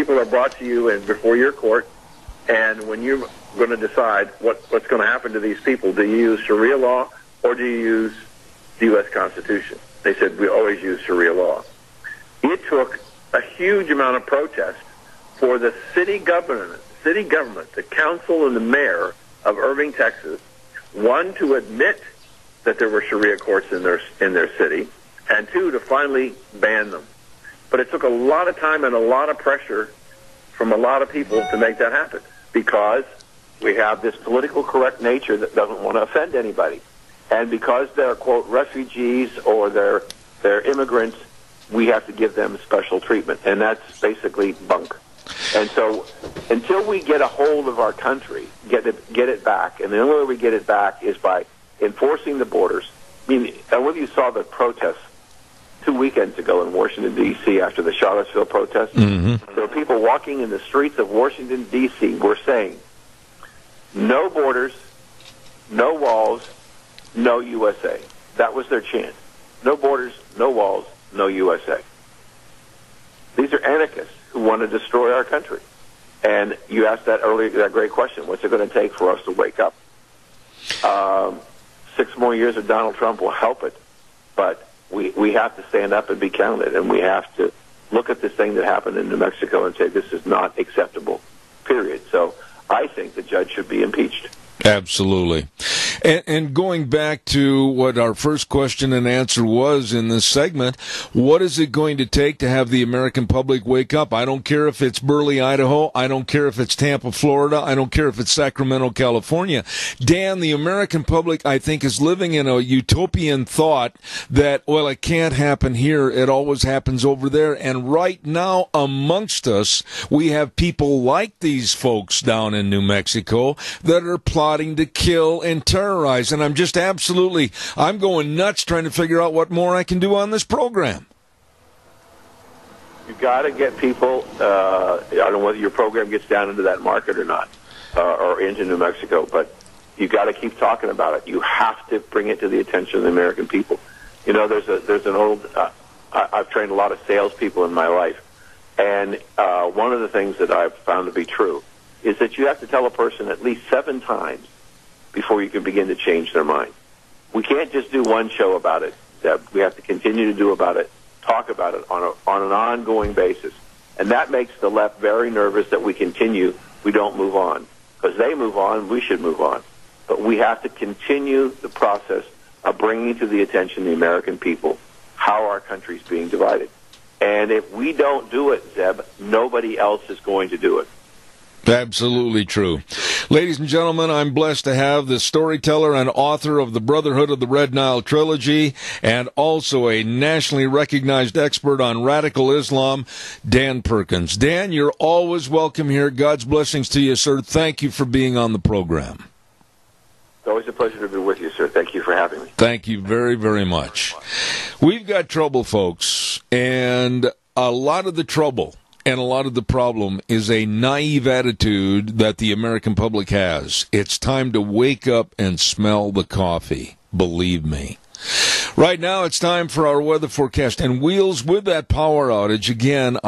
people are brought to you and before your court, and when you're going to decide what's going to happen to these people, do you use Sharia law or do you use the U.S. Constitution? They said, we always use Sharia law. It took a huge amount of protest for the city government, the council and the mayor of Irving, Texas, one, to admit that there were Sharia courts in their city, and two, to finally ban them. But it took a lot of time and a lot of pressure from a lot of people to make that happen, because we have this political correct nature that doesn't want to offend anybody. And because they're, quote, refugees or they're immigrants, we have to give them special treatment. And that's basically bunk. And so until we get a hold of our country, get it back, and the only way we get it back is by enforcing the borders. I mean, I whether you saw the protests 2 weekends ago in Washington, D.C. after the Charlottesville protests. Mm-hmm. There were people walking in the streets of Washington, D.C. were saying, no borders, no walls, no USA. That was their chant. No borders, no walls, no USA. These are anarchists who want to destroy our country. And you asked that earlier, that great question, what's it going to take for us to wake up? 6 more years of Donald Trump will help it, but we have to stand up and be counted, and we have to look at this thing that happened in New Mexico and say this is not acceptable, period. So I think the judge should be impeached. Absolutely. And going back to what our first question and answer was in this segment, what is it going to take to have the American public wake up? I don't care if it's Burley, Idaho. I don't care if it's Tampa, Florida. I don't care if it's Sacramento, California. Dan, the American public, I think, is living in a utopian thought that, well, it can't happen here. It always happens over there. And right now amongst us, we have people like these folks down in New Mexico that are plotting to kill and terrorize, and I'm going nuts trying to figure out what more I can do on this program. You've got to get people, I don't know whether your program gets down into that market or not, or into New Mexico, but you've got to keep talking about it. You have to bring it to the attention of the American people. You know, there's an old, I've trained a lot of salespeople in my life, and one of the things that I've found to be true is that you have to tell a person at least 7 times before you can begin to change their mind. We can't just do one show about it. We have to continue to do about it, talk about it on an ongoing basis. And that makes the left very nervous that we don't move on. Because they move on, we should move on. But we have to continue the process of bringing to the attention of the American people how our country is being divided. And if we don't do it, Zeb, nobody else is going to do it. Absolutely true. Ladies and gentlemen, I'm blessed to have the storyteller and author of the Brotherhood of the Red Nile trilogy and also a nationally recognized expert on radical Islam, Dan Perkins. Dan, you're always welcome here. God's blessings to you, sir. Thank you for being on the program. It's always a pleasure to be with you, sir. Thank you for having me. Thank you very, very much. We've got trouble, folks, and a lot of the trouble and a lot of the problem is a naive attitude that the American public has. It's time to wake up and smell the coffee. Believe me. Right now, it's time for our weather forecast. And Wheels, with that power outage, again,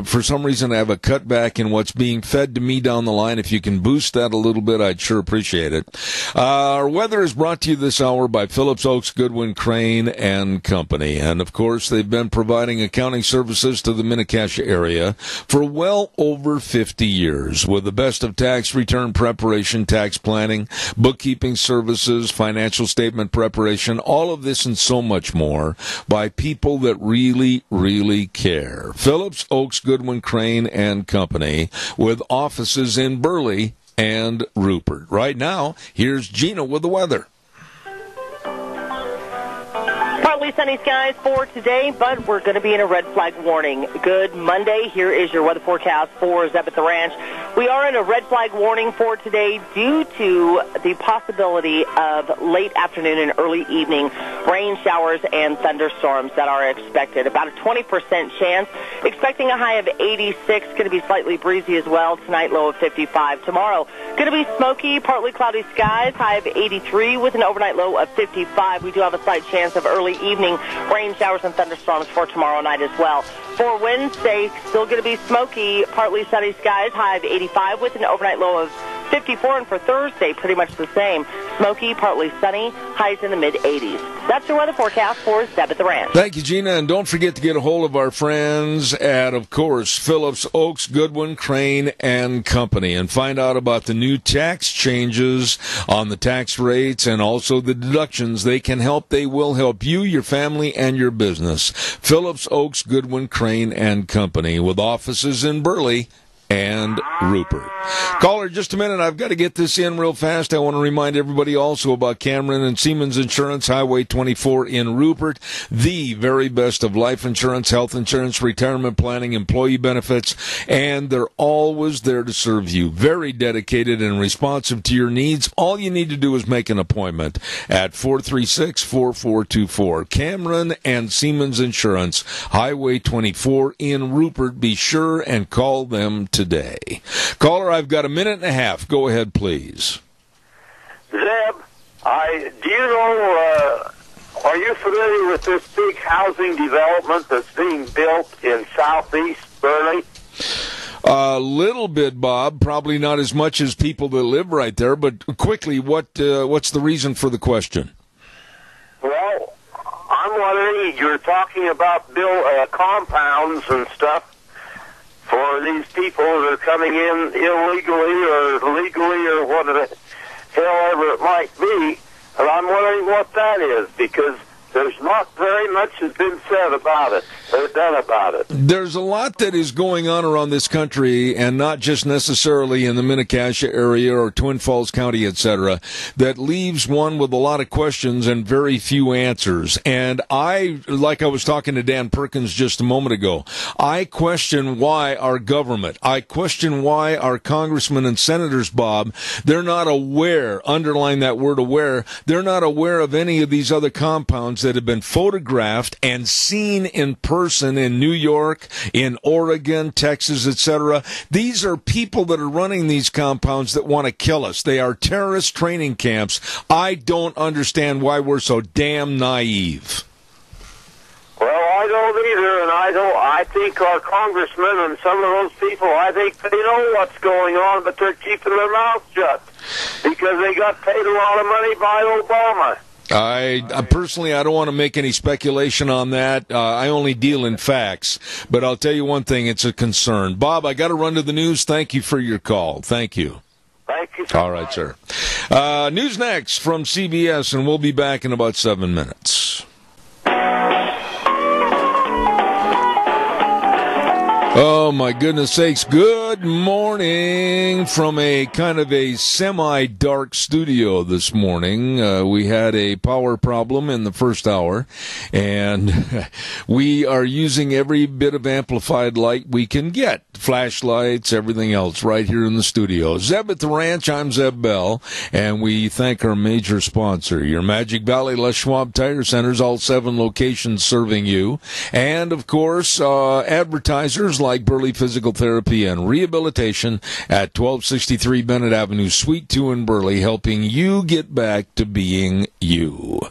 for some reason, I have a cutback in what's being fed to me down the line. If you can boost that a little bit, I'd sure appreciate it. Our weather is brought to you this hour by Phillips Oaks, Goodwin, Crane, and Company. And, of course, they've been providing accounting services to the Mini-Cassia area for well over 50 years, with the best of tax return preparation, tax planning, bookkeeping services, financial statement preparation, all of this and so much more by people that really, really care. Phillips Oaks, Goodwin, Crane, and Company, with offices in Burley and Rupert. Right now, here's Gina with the weather. Partly sunny skies for today, but we're going to be in a red flag warning. Good Monday. Here is your weather forecast for Zeb at the Ranch. We are in a red flag warning for today due to the possibility of late afternoon and early evening rain showers and thunderstorms that are expected. About a 20% chance. Expecting a high of 86. Going to be slightly breezy as well. Tonight, low of 55. Tomorrow, going to be smoky, partly cloudy skies. High of 83 with an overnight low of 55. We do have a slight chance of early evening evening. Rain showers and thunderstorms for tomorrow night as well. For Wednesday, still going to be smoky, partly sunny skies, high of 85 with an overnight low of 54. And for Thursday, pretty much the same. Smoky, partly sunny, highs in the mid-80s. That's your weather forecast for Zeb at the Ranch. Thank you, Gina. And don't forget to get a hold of our friends at, of course, Phillips, Oaks, Goodwin, Crane, and Company, and find out about the new tax changes on the tax rates and also the deductions. They can help. They will help you, your family, and your business. Phillips, Oaks, Goodwin, Crane, and Company, with offices in Burley and Rupert. Caller, just a minute. I've got to get this in real fast. I want to remind everybody also about Cameron and Siemens Insurance, Highway 24 in Rupert, the very best of life insurance, health insurance, retirement planning, employee benefits, and they're always there to serve you. Very dedicated and responsive to your needs. All you need to do is make an appointment at 436-4424. Cameron and Siemens Insurance, Highway 24 in Rupert. Be sure and call them today. Caller, I've got a minute and a half. Go ahead, please. Zeb, do you know, are you familiar with this big housing development that's being built in southeast Burley? A little bit, Bob. Probably not as much as people that live right there, but quickly, what's the reason for the question? Well, I'm wondering, you're talking about compounds and stuff for these people that are coming in illegally or legally or whatever it might be. And I'm wondering what that is, because there's not very much has been said about it or done about it. There's a lot that is going on around this country, and not just necessarily in the Mini-Cassia area or Twin Falls County, etc., that leaves one with a lot of questions and very few answers. And like I was talking to Dan Perkins just a moment ago, I question why our government, I question why our congressmen and senators, Bob, they're not aware, underline that word aware, they're not aware of any of these other compounds that have been photographed and seen in person in New York, in Oregon, Texas, etc. These are people that are running these compounds that want to kill us. They are terrorist training camps. I don't understand why we're so damn naive. Well, I don't either, and I think our congressmen and some of those people, I think they know what's going on, but they're keeping their mouth shut because they got paid a lot of money by Obama. I personally, I don't want to make any speculation on that. I only deal in facts. But I'll tell you one thing, it's a concern. Bob, I got to run to the news. Thank you for your call. Thank you. Thank you. All right, sir. News next from CBS, and we'll be back in about 7 minutes. Oh, my goodness sakes. Good morning from a kind of a semi-dark studio this morning. We had a power problem in the first hour, and we are using every bit of amplified light we can get. Flashlights, everything else, right here in the studio. Zeb at the Ranch, I'm Zeb Bell, and we thank our major sponsor, your Magic Valley Les Schwab Tire Centers, all 7 locations serving you. And, of course, advertisers like Burley Physical Therapy and Rehabilitation at 1263 Bennett Avenue, Suite 2 in Burley, helping you get back to being you.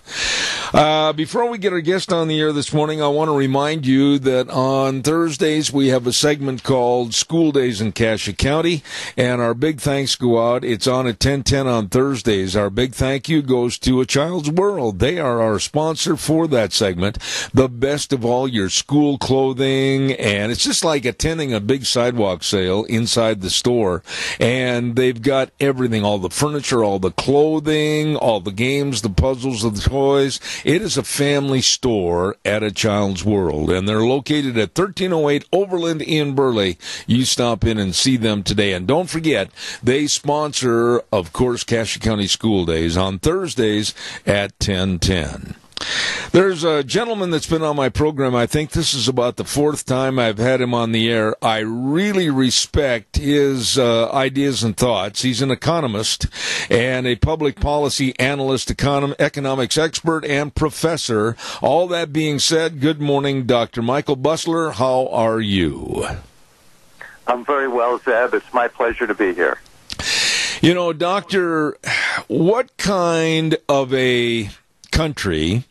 Before we get our guest on the air this morning, I want to remind you that on Thursdays we have a segment called School Days in Cassia County, and our big thanks go out. It's on at 10:10 on Thursdays. Our big thank you goes to A Child's World. They are our sponsor for that segment. The best of all your school clothing, and it's just like attending a big sidewalk sale inside the store, and they've got everything, all the furniture, all the clothing, all the games, the puzzles, the toys. It is a family store at A Child's World, and they're located at 1308 Overland in Burley. You stop in and see them today. And don't forget, they sponsor, of course, Cassia County School Days on Thursdays at 10:10. There's a gentleman that's been on my program. I think this is about the 4th time I've had him on the air. I really respect his ideas and thoughts. He's an economist and a public policy analyst, economics expert, and professor. All that being said, good morning, Dr. Michael Busler. How are you? I'm very well, Zeb. It's my pleasure to be here. You know, Doctor, what kind of a country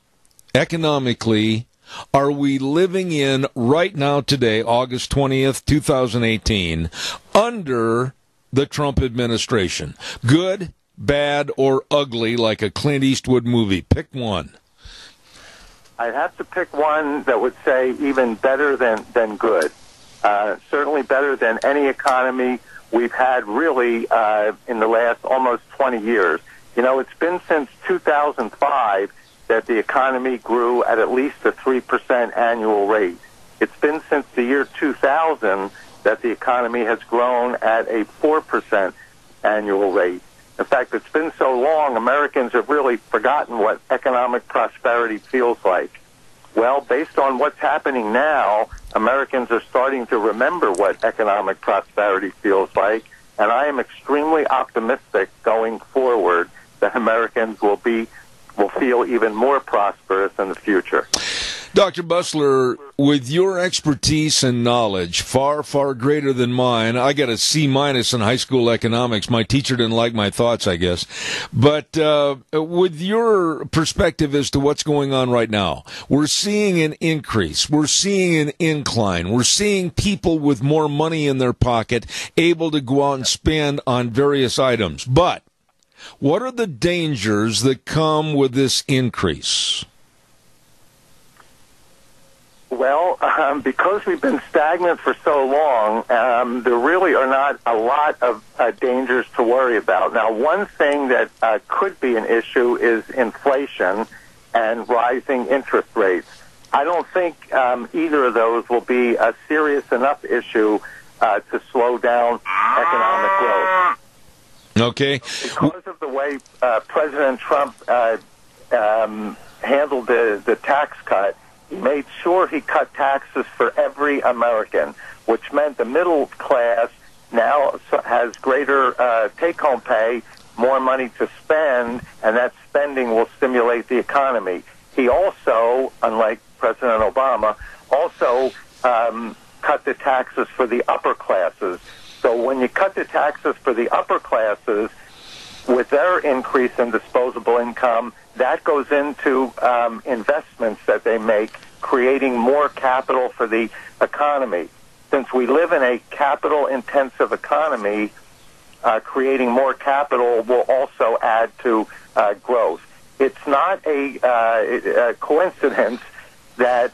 economically are we living in right now today, August 20th, 2018, under the Trump administration? Good, bad, or ugly, like a Clint Eastwood movie? Pick one. I'd have to pick one that would say even better than good. Certainly better than any economy we've had really in the last almost 20 years. You know, it's been since 2005 that the economy grew at least a 3% annual rate. It's been since the year 2000 that the economy has grown at a 4% annual rate. In fact, it's been so long, Americans have really forgotten what economic prosperity feels like. Well, based on what's happening now, Americans are starting to remember what economic prosperity feels like, and I am extremely optimistic going forward that Americans will feel even more prosperous in the future. Dr. Bussler, with your expertise and knowledge, far, far greater than mine, I got a C- in high school economics. My teacher didn't like my thoughts, I guess. But with your perspective as to what's going on right now, we're seeing an increase. We're seeing an incline. We're seeing people with more money in their pocket able to go out and spend on various items. But what are the dangers that come with this increase? Well, because we've been stagnant for so long, there really are not a lot of dangers to worry about. Now, one thing that could be an issue is inflation and rising interest rates. I don't think either of those will be a serious enough issue to slow down economic growth. Okay. Because of the way President Trump handled the tax cut, he made sure he cut taxes for every American, which meant the middle class now has greater take-home pay, more money to spend, and that spending will stimulate the economy. He also, unlike President Obama, also cut the taxes for the upper classes. So when you cut the taxes for the upper classes, with their increase in disposable income, that goes into investments that they make, creating more capital for the economy. Since we live in a capital-intensive economy, creating more capital will also add to growth. It's not a coincidence that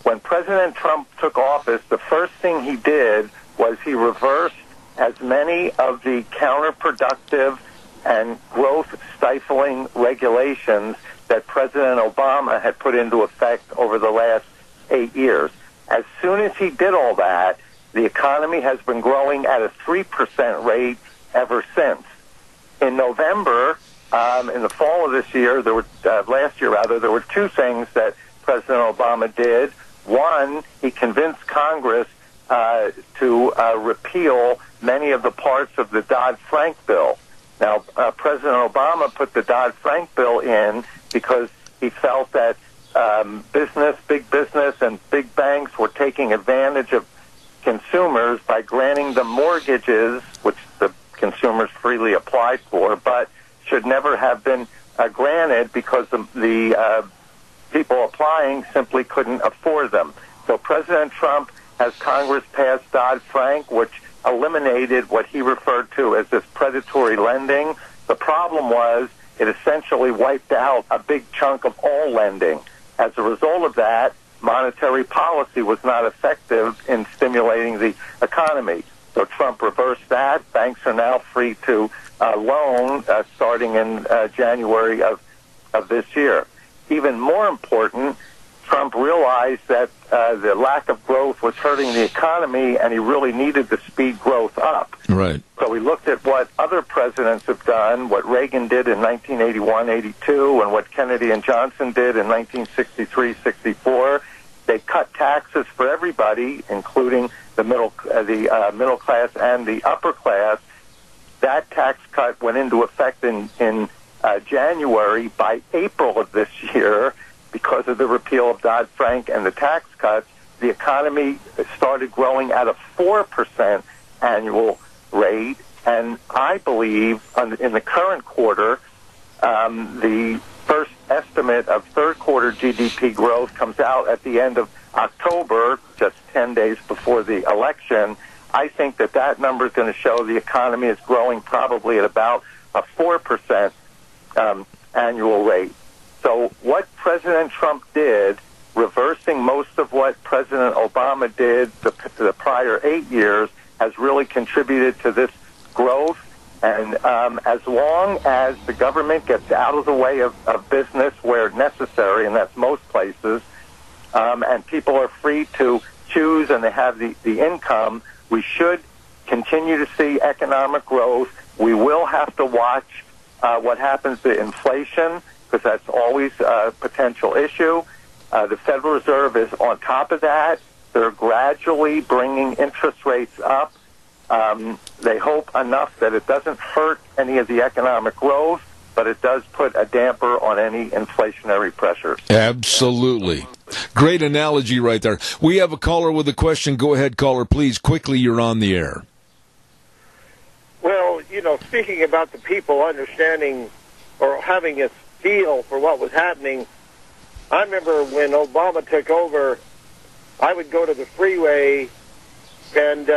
when President Trump took office, the first thing he did was he reversed as many of the counterproductive and growth-stifling regulations that President Obama had put into effect over the last 8 years. As soon as he did all that, the economy has been growing at a 3% rate ever since. In November, in the fall of this year, last year rather, there were two things that President Obama did. One, he convinced Congress to repeal many of the parts of the Dodd-Frank bill. Now, President Obama put the Dodd-Frank bill in because he felt that big business and big banks were taking advantage of consumers by granting them mortgages, which the consumers freely applied for, but should never have been granted because the people applying simply couldn't afford them. So President Trump has Congress pass Dodd-Frank, which eliminated what he referred to as this predatory lending. The problem was it essentially wiped out a big chunk of all lending. As a result of that, monetary policy was not effective in stimulating the economy. So Trump reversed that. Banks are now free to loan starting in January of this year. Even more important, Trump realized that the lack of growth was hurting the economy, and he really needed to speed growth up. Right. So we looked at what other presidents have done, what Reagan did in 1981-82, and what Kennedy and Johnson did in 1963-64. They cut taxes for everybody, including the middle class and the upper class. That tax cut went into effect in January. By April of this year, because of the repeal of Dodd-Frank and the tax cuts, the economy started growing at a 4% annual rate. And I believe in the current quarter, the first estimate of third quarter GDP growth comes out at the end of October, just 10 days before the election, I think that number is going to show the economy is growing probably at about a 4% annual rate. So what President Trump did, reversing most of what President Obama did the prior 8 years, has really contributed to this growth. And as long as the government gets out of the way of business where necessary, and that's most places, and people are free to choose and they have the income, we should continue to see economic growth. We will have to watch what happens to inflation, because that's always a potential issue. The Federal Reserve is on top of that. They're gradually bringing interest rates up. They hope enough that it doesn't hurt any of the economic growth, but it does put a damper on any inflationary pressure. Absolutely. Great analogy right there. We have a caller with a question. Go ahead, caller, please. Quickly, you're on the air. Well, speaking about the people understanding or having a feel for what was happening, I remember when Obama took over, I would go to the freeway and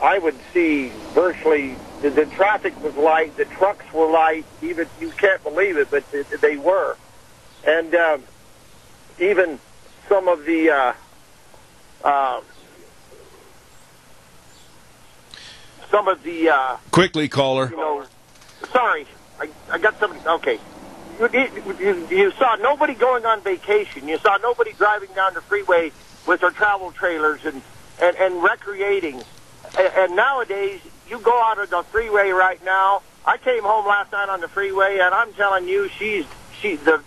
I would see virtually the traffic was light, the trucks were light, even you can't believe it, but they were. And even some of the quickly, caller. Sorry, I got somebody. Okay. You saw nobody going on vacation. You saw nobody driving down the freeway with their travel trailers and recreating. And nowadays, you go out of the freeway right now. I came home last night on the freeway, and I'm telling you, the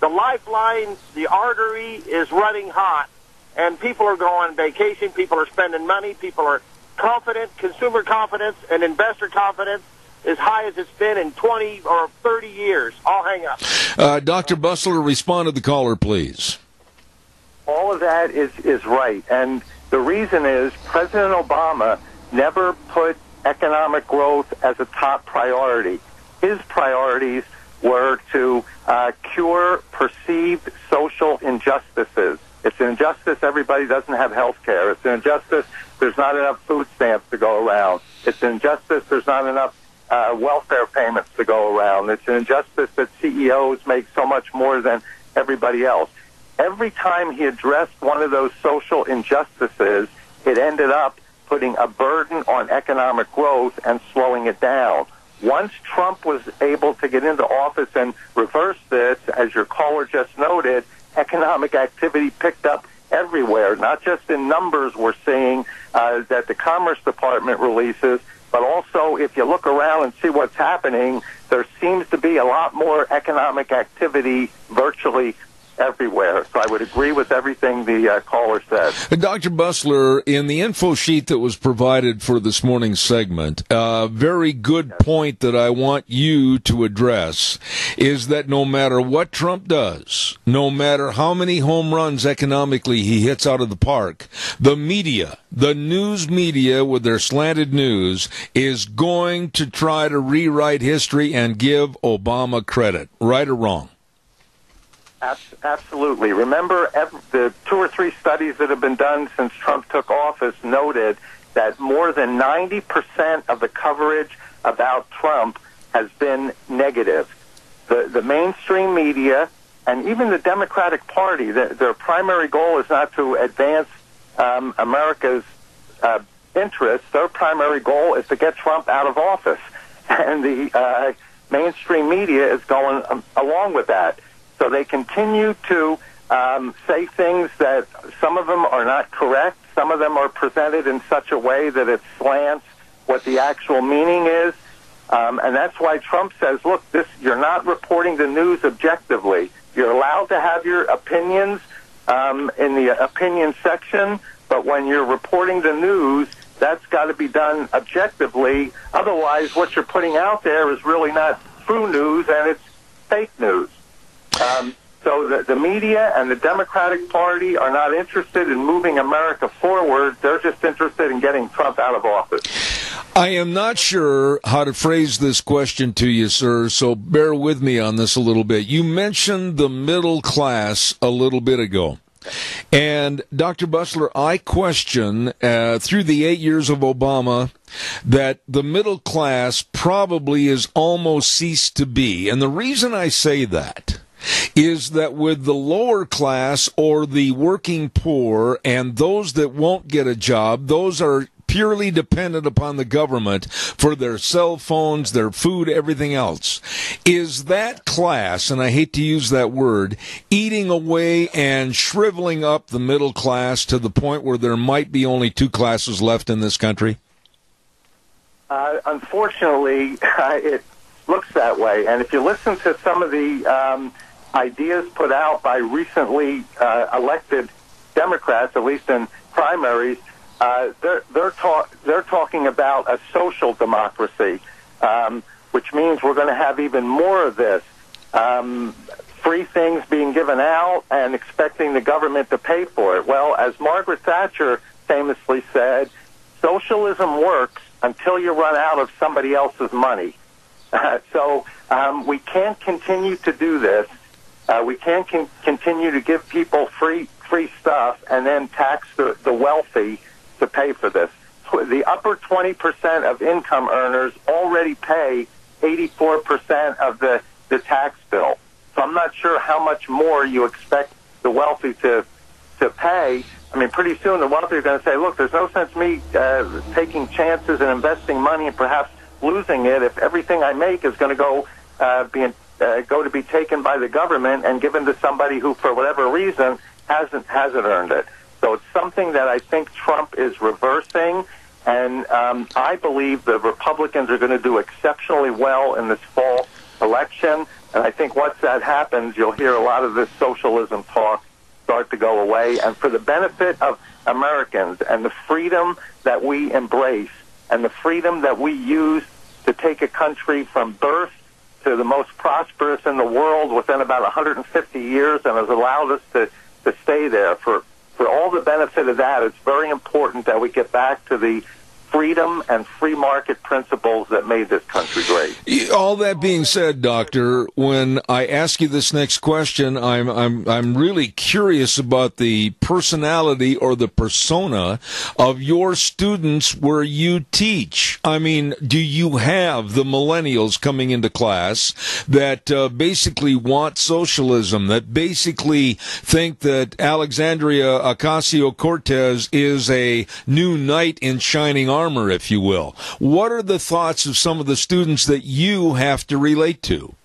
lifeline, the artery is running hot, and people are going on vacation. People are spending money. People are confident. Consumer confidence and investor confidence as high as it's been in 20 or 30 years. I'll hang up. Dr. Bustler, respond to the caller, please. All of that is right. And the reason is President Obama never put economic growth as a top priority. His priorities were to cure perceived social injustices. It's an injustice everybody doesn't have health care. It's an injustice there's not enough food stamps to go around. It's an injustice there's not enough welfare payments to go around. It's an injustice that CEOs make so much more than everybody else. Every time he addressed one of those social injustices, it ended up putting a burden on economic growth and slowing it down. Once Trump was able to get into office and reverse this, as your caller just noted, economic activity picked up everywhere, not just in numbers we're seeing that the Commerce Department releases, but also if you look around and see what's happening, there seems to be a lot more economic activity virtually everywhere. So I would agree with everything the caller said. Dr. Bustler, in the info sheet that was provided for this morning's segment, a very good point that I want you to address is that no matter what Trump does, no matter how many home runs economically he hits out of the park, the media, the news media with their slanted news, is going to try to rewrite history and give Obama credit. Right or wrong? Absolutely. Remember, the 2 or 3 studies that have been done since Trump took office noted that more than 90% of the coverage about Trump has been negative. The mainstream media and even the Democratic Party, their primary goal is not to advance America's interests. Their primary goal is to get Trump out of office. And the mainstream media is going along with that. So they continue to say things that some of them are not correct. Some of them are presented in such a way that it slants what the actual meaning is. And that's why Trump says, look, you're not reporting the news objectively. You're allowed to have your opinions in the opinion section, but when you're reporting the news, that's got to be done objectively. Otherwise, what you're putting out there is really not true news, and it's fake news. So the media and the Democratic Party are not interested in moving America forward. They're just interested in getting Trump out of office. I am not sure how to phrase this question to you, sir, so bear with me on this a little bit. You mentioned the middle class a little bit ago. And, Dr. Bussler, I question, through the 8 years of Obama, that the middle class probably is almost ceased to be. And the reason I say that is that with the lower class or the working poor and those that won't get a job, those are purely dependent upon the government for their cell phones, their food, everything else. Is that class, and I hate to use that word, eating away and shriveling up the middle class to the point where there might be only two classes left in this country? Unfortunately, it looks that way. And if you listen to some of the ideas put out by recently elected Democrats, at least in primaries, they're talking about a social democracy, which means we're going to have even more of this. Free things being given out and expecting the government to pay for it. Well, as Margaret Thatcher famously said, socialism works until you run out of somebody else's money. So we can't continue to do this. We can't continue to give people free stuff and then tax the wealthy to pay for this. The upper 20% of income earners already pay 84% of the tax bill. So I'm not sure how much more you expect the wealthy to pay. I mean, pretty soon the wealthy are going to say, look, there's no sense me taking chances and investing money and perhaps losing it if everything I make is going to go to be taken by the government and given to somebody who, for whatever reason, hasn't earned it. So it's something that I think Trump is reversing, and I believe the Republicans are going to do exceptionally well in this fall election. And I think once that happens, you'll hear a lot of this socialism talk start to go away. And for the benefit of Americans and the freedom that we embrace and the freedom that we use to take a country from birth to the most prosperous in the world within about 150 years and has allowed us to stay there. For all the benefit of that, it's very important that we get back to the freedom and free market principles that made this country great. All that being said, Doctor, when I ask you this next question, I'm really curious about the personality or the persona of your students where you teach. I mean, do you have the millennials coming into class that basically want socialism, that basically think that Alexandria Ocasio-Cortez is a new knight in shining armor, if you will? What are the thoughts of some of the students that you have to relate to?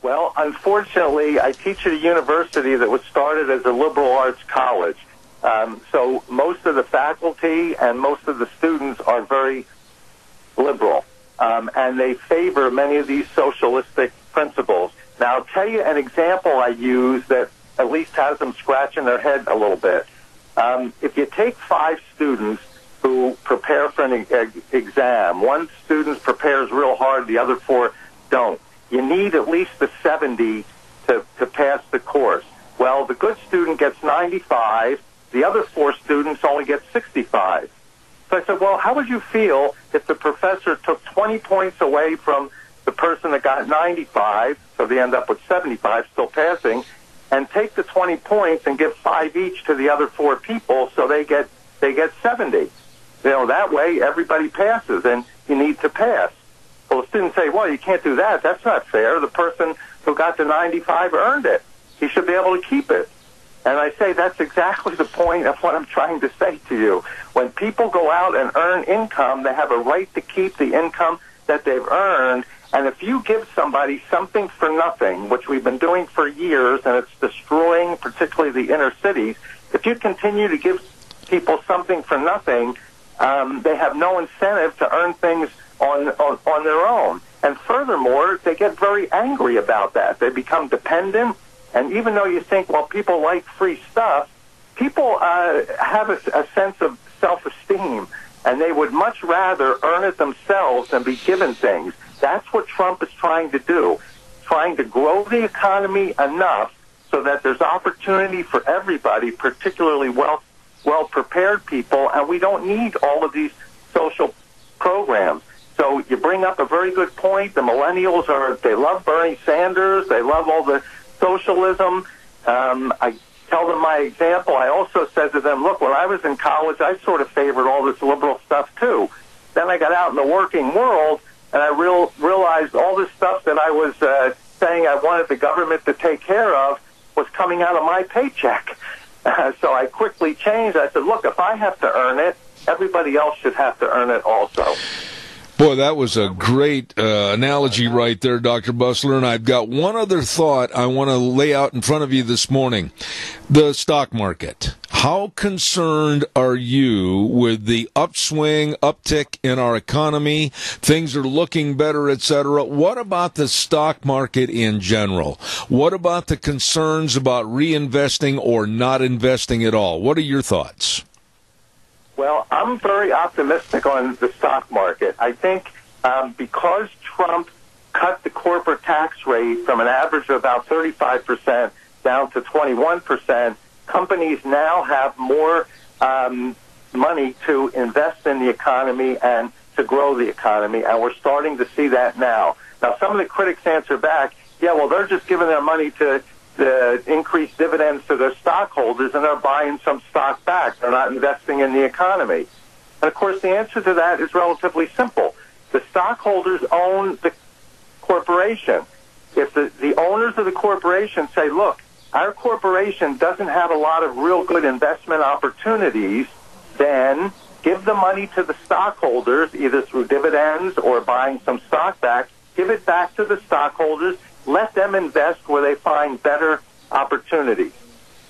Well, unfortunately, I teach at a university that was started as a liberal arts college. So most of the faculty and most of the students are very liberal, and they favor many of these socialistic principles. Now, I'll tell you an example I use that at least has them scratching their head a little bit. If you take 5 students who prepare for an exam, one student prepares real hard, the other 4 don't. You need at least a 70 to pass the course. Well, the good student gets 95, the other 4 students only get 65. So I said, well, how would you feel if the professor took 20 points away from the person that got 95, so they end up with 75, still passing, and take the 20 points and give 5 each to the other 4 people so they get 70. You know, that way everybody passes, and you need to pass. Well, the students say, well, you can't do that. That's not fair. The person who got the 95 earned it. He should be able to keep it. And I say that's exactly the point of what I'm trying to say to you. When people go out and earn income, they have a right to keep the income that they've earned. And if you give somebody something for nothing, which we've been doing for years, and it's destroying particularly the inner cities, if you continue to give people something for nothing, they have no incentive to earn things on their own. And furthermore, they get very angry about that. They become dependent. And even though you think, well, people like free stuff, people have a sense of self-esteem, and they would much rather earn it themselves than be given things. That's what Trump is trying to do. trying to grow the economy enough so that there's opportunity for everybody, particularly well-prepared people, and we don't need all of these social programs. So you bring up a very good point. The millennials they love Bernie Sanders. They love all the socialism. I tell them my example. I also said to them, look, when I was in college, I sort of favored all this liberal stuff too. Then I got out in the working world, and I realized all this stuff that I was saying I wanted the government to take care of was coming out of my paycheck. So I quickly changed. I said, look, if I have to earn it, everybody else should have to earn it also. Boy, that was a great analogy right there, Dr. Bussler. And I've got one other thought I want to lay out in front of you this morning. The stock market. How concerned are you with the uptick in our economy? Things are looking better, etc. What about the stock market in general? What about the concerns about reinvesting or not investing at all? What are your thoughts? Well, I'm very optimistic on the stock market. I think because Trump cut the corporate tax rate from an average of about 35% down to 21%, companies now have more money to invest in the economy and to grow the economy, and we're starting to see that now. Now, some of the critics answer back, yeah, well, they're just giving their money to increase dividends to their stockholders, and they're buying some stock back. They're not investing in the economy. And, of course, the answer to that is relatively simple. The stockholders own the corporation. If the owners of the corporation say, look, our corporation doesn't have a lot of real good investment opportunities, then give the money to the stockholders, either through dividends or buying some stock back. Give it back to the stockholders. Let them invest where they find better opportunities.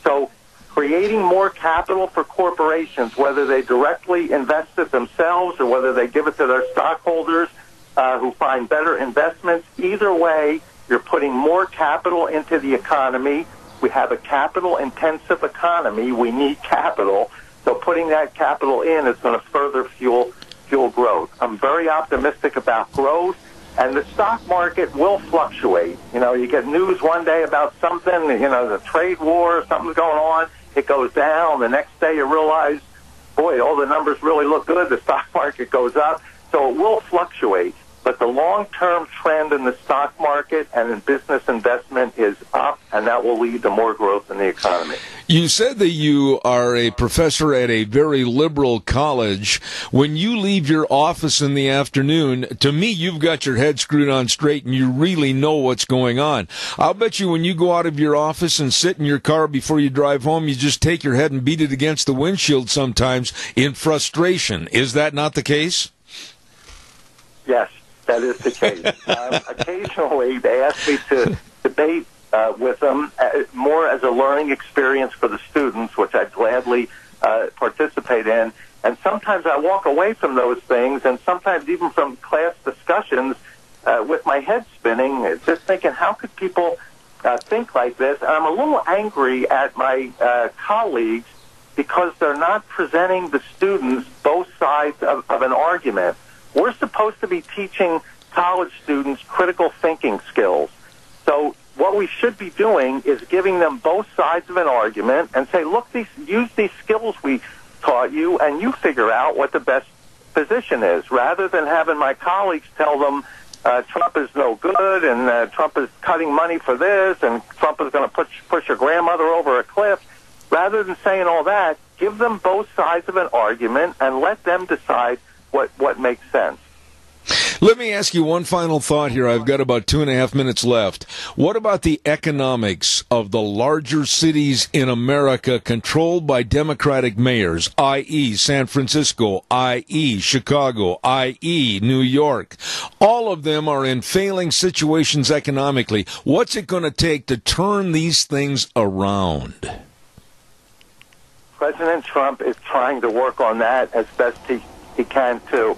So creating more capital for corporations, whether they directly invest it themselves or whether they give it to their stockholders who find better investments, either way, you're putting more capital into the economy. We have a capital-intensive economy. We need capital. So putting that capital in is going to further fuel growth. I'm very optimistic about growth. And the stock market will fluctuate. You know, you get news one day about something, the trade war, something's going on, it goes down. The next day you realize, boy, all the numbers really look good. The stock market goes up. So it will fluctuate. But the long-term trend in the stock market and in business investment is up, and that will lead to more growth in the economy. You said that you are a professor at a very liberal college. When you leave your office in the afternoon, to me, you've got your head screwed on straight and you really know what's going on. I'll bet you when you go out of your office and sit in your car before you drive home, you just take your head and beat it against the windshield sometimes in frustration. Is that not the case? Yes, that is the case. Occasionally, they ask me to debate with them more as a learning experience for the students, which I gladly participate in. And sometimes I walk away from those things, and sometimes even from class discussions with my head spinning, just thinking, how could people think like this? And I'm a little angry at my colleagues because they're not presenting the students both sides of an argument. We're supposed to be teaching college students critical thinking skills. So what we should be doing is giving them both sides of an argument and say, look, use these skills we taught you, and you figure out what the best position is, rather than having my colleagues tell them Trump is no good and Trump is cutting money for this and Trump is going to push your grandmother over a cliff. Rather than saying all that, give them both sides of an argument and let them decide what makes sense. Let me ask you one final thought here. I've got about 2.5 minutes left. What about the economics of the larger cities in America controlled by Democratic mayors, i.e. San Francisco, i.e. Chicago, i.e. New York? All of them are in failing situations economically. What's it going to take to turn these things around? President Trump is trying to work on that as best he can, too.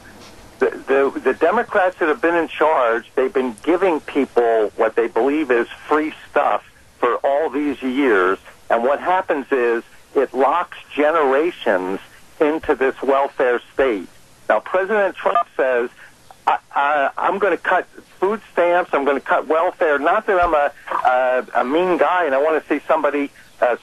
The Democrats that have been in charge, they've been giving people what they believe is free stuff for all these years, and what happens is it locks generations into this welfare state. Now, President Trump says, I'm going to cut food stamps. I'm going to cut welfare. Not that I'm a mean guy and I want to see somebody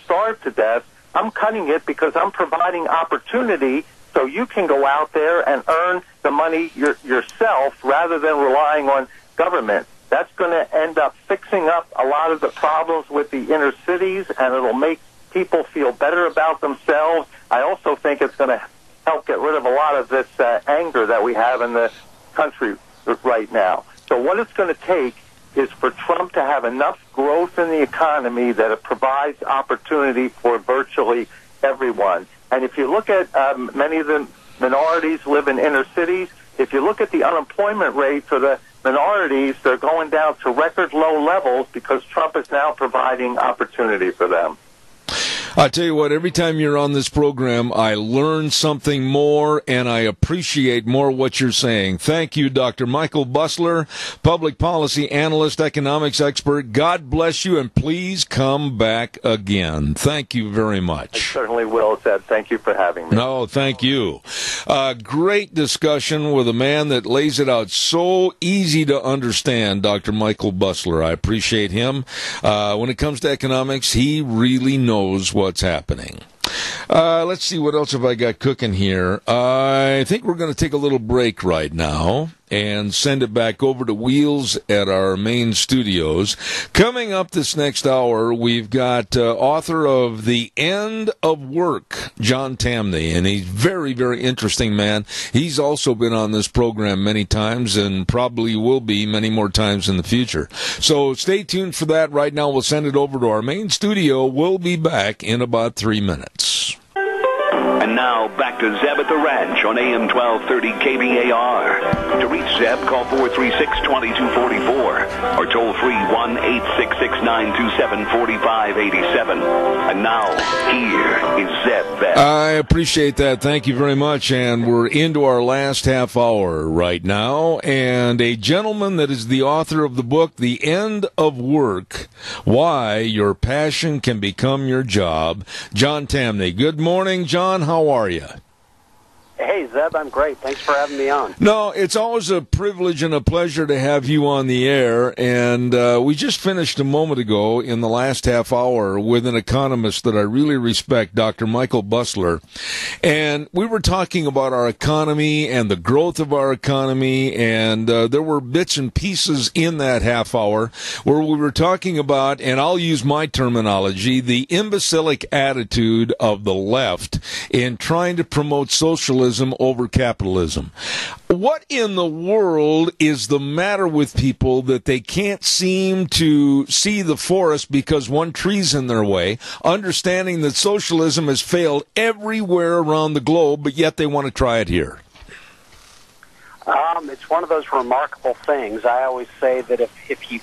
starve to death. I'm cutting it because I'm providing opportunity so you can go out there and earn the money yourself rather than relying on government. That's going to end up fixing up a lot of the problems with the inner cities, and it'll make people feel better about themselves. I also think it's going to help get rid of a lot of this anger that we have in the country right now. So what it's going to take is for Trump to have enough growth in the economy that it provides opportunity for virtually everyone. And if you look at many of the minorities live in inner cities, if you look at the unemployment rate for the minorities, they're going down to record low levels because Trump is now providing opportunity for them. I tell you what, every time you're on this program, I learn something more, and I appreciate more what you're saying. Thank you, Dr. Michael Busler, public policy analyst, economics expert. God bless you, and please come back again. Thank you very much. I certainly will, Zeb. Thank you for having me. No, thank you. Great discussion with a man that lays it out so easy to understand, Dr. Michael Busler. I appreciate him. When it comes to economics, he really knows what's happening. Let's see, what else have I got cooking here? I think we're going to take a little break right now and send it back over to Wheels at our main studios. Coming up this next hour, we've got author of The End of Work, John Tamney, and he's very, very interesting man. He's also been on this program many times and probably will be many more times in the future. So stay tuned for that. Right now, we'll send it over to our main studio. We'll be back in about 3 minutes. And now, back to Zeb at the Ranch on AM 1230 KBAR. To reach Zeb, call 436-2244 or toll free 1-866-927-4587. And now, here is Zeb Beck. I appreciate that. Thank you very much. And we're into our last half hour right now. And a gentleman that is the author of the book, The End of Work, Why Your Passion Can Become Your Job, John Tamney. Good morning, John. How are you? Hey, Zeb, I'm great. Thanks for having me on. No, it's always a privilege and a pleasure to have you on the air. And we just finished a moment ago in the last half hour with an economist that I really respect, Dr. Michael Busler. And we were talking about our economy and the growth of our economy. And there were bits and pieces in that half hour where we were talking about, and I'll use my terminology, the imbecilic attitude of the left in trying to promote socialism over capitalism. What in the world is the matter with people that they can't seem to see the forest because one tree's in their way, understanding that socialism has failed everywhere around the globe, but yet they want to try it here? It's one of those remarkable things. I always say that if you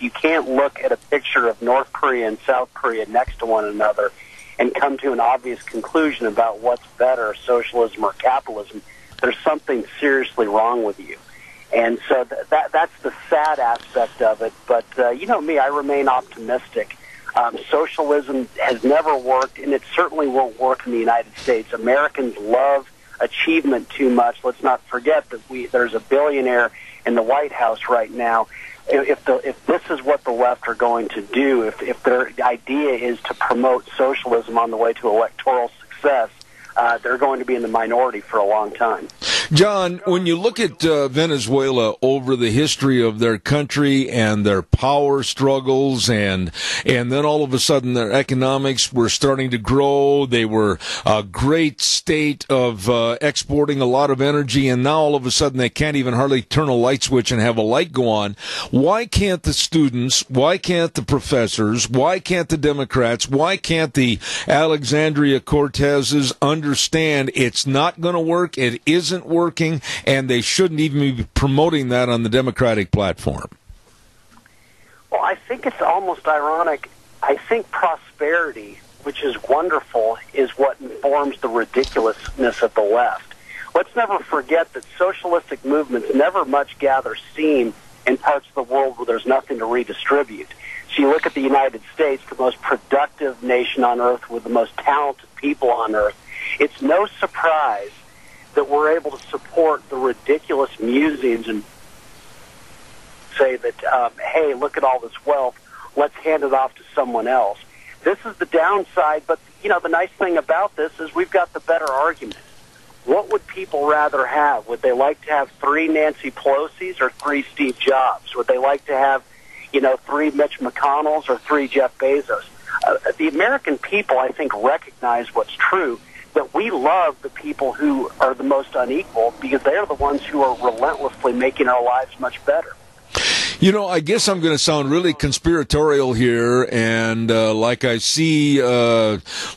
can't look at a picture of North Korea and South Korea next to one another and come to an obvious conclusion about what's better, socialism or capitalism, there's something seriously wrong with you. And so that's the sad aspect of it. But you know me, I remain optimistic. Socialism has never worked, and it certainly won't work in the United States. Americans love achievement too much. Let's not forget that there's a billionaire in the White House right now. If this is what the left are going to do, if their idea is to promote socialism on the way to electoral success, they're going to be in the minority for a long time. John, when you look at Venezuela over the history of their country and their power struggles, and then all of a sudden their economics were starting to grow, they were a great state of exporting a lot of energy, and now all of a sudden they can't even hardly turn a light switch and have a light go on. Why can't the students, why can't the professors, why can't the Democrats, why can't the Alexandria Cortezes understand it's not going to work, it isn't working, and they shouldn't even be promoting that on the Democratic platform? Well, I think it's almost ironic. I think prosperity, which is wonderful, is what informs the ridiculousness of the left. Let's never forget that socialistic movements never much gather steam in parts of the world where there's nothing to redistribute. So you look at the United States, the most productive nation on earth with the most talented people on earth. It's no surprise that we're able to support the ridiculous musings and say that, hey, look at all this wealth, let's hand it off to someone else. This is the downside, but, the nice thing about this is we've got the better argument. What would people rather have? Would they like to have 3 Nancy Pelosi's or 3 Steve Jobs? Would they like to have, 3 Mitch McConnells or 3 Jeff Bezos? The American people, I think, recognize what's true, that we love the people who are the most unequal because they are the ones who are relentlessly making our lives much better. I guess I'm going to sound really conspiratorial here, and like I see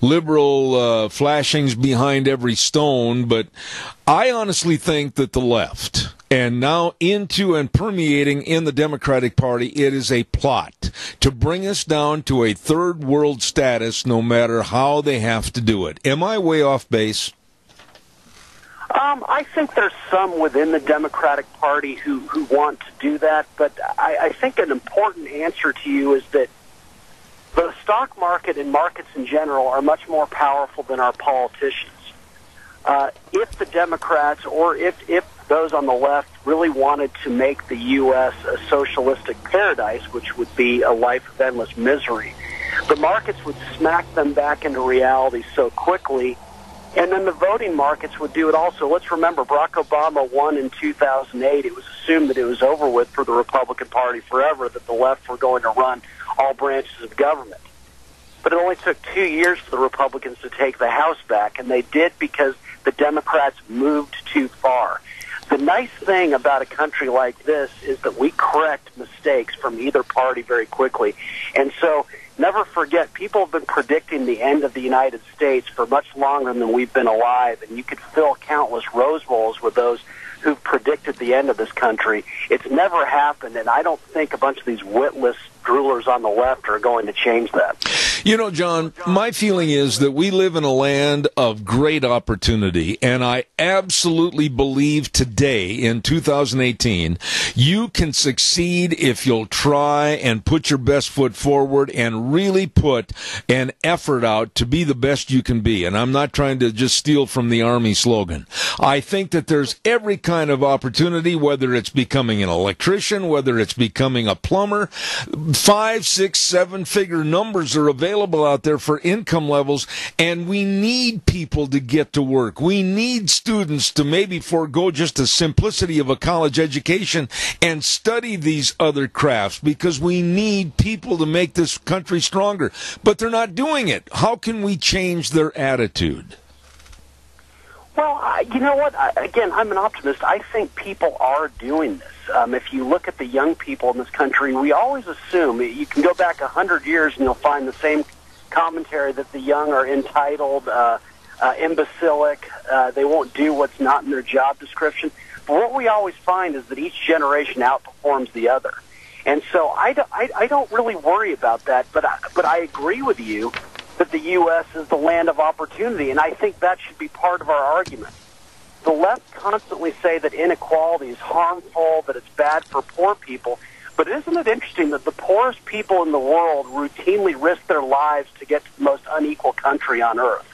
liberal flashings behind every stone, but I honestly think that the left, and now into and permeating in the Democratic Party, it is a plot to bring us down to a third world status no matter how they have to do it. Am I way off base? I think there's some within the Democratic Party who want to do that, but I think an important answer to you is that the stock market and markets in general are much more powerful than our politicians. If the Democrats or if those on the left really wanted to make the U.S. a socialistic paradise, which would be a life of endless misery, the markets would smack them back into reality so quickly. And then the voting markets would do it also. Let's remember, Barack Obama won in 2008. It was assumed that it was over with for the Republican Party forever, that the left were going to run all branches of government. But it only took 2 years for the Republicans to take the House back, and they did because the Democrats moved too far. The nice thing about a country like this is that we correct mistakes from either party very quickly. And so never forget, people have been predicting the end of the United States for much longer than we've been alive, and you could fill countless Rose Bowls with those who've predicted the end of this country. It's never happened, and I don't think a bunch of these witless droolers on the left are going to change that. John, my feeling is that we live in a land of great opportunity, and I absolutely believe today, in 2018, you can succeed if you'll try and put your best foot forward and really put an effort out to be the best you can be. And I'm not trying to just steal from the Army slogan. I think that there's every kind of opportunity, whether it's becoming an electrician, whether it's becoming a plumber. 5, 6, 7-figure numbers are available out there for income levels, and we need people to get to work. We need students to maybe forego just the simplicity of a college education and study these other crafts, because we need people to make this country stronger. But they're not doing it. How can we change their attitude? Well, you know what? Again, I'm an optimist. I think people are doing this. If you look at the young people in this country, we always assume, you can go back 100 years and you'll find the same commentary that the young are entitled, imbecilic, they won't do what's not in their job description. But what we always find is that each generation outperforms the other. And so I don't really worry about that, but I agree with you that the U.S. is the land of opportunity, and I think that should be part of our argument. The left constantly say that inequality is harmful, that it's bad for poor people, but isn't it interesting that the poorest people in the world routinely risk their lives to get to the most unequal country on earth?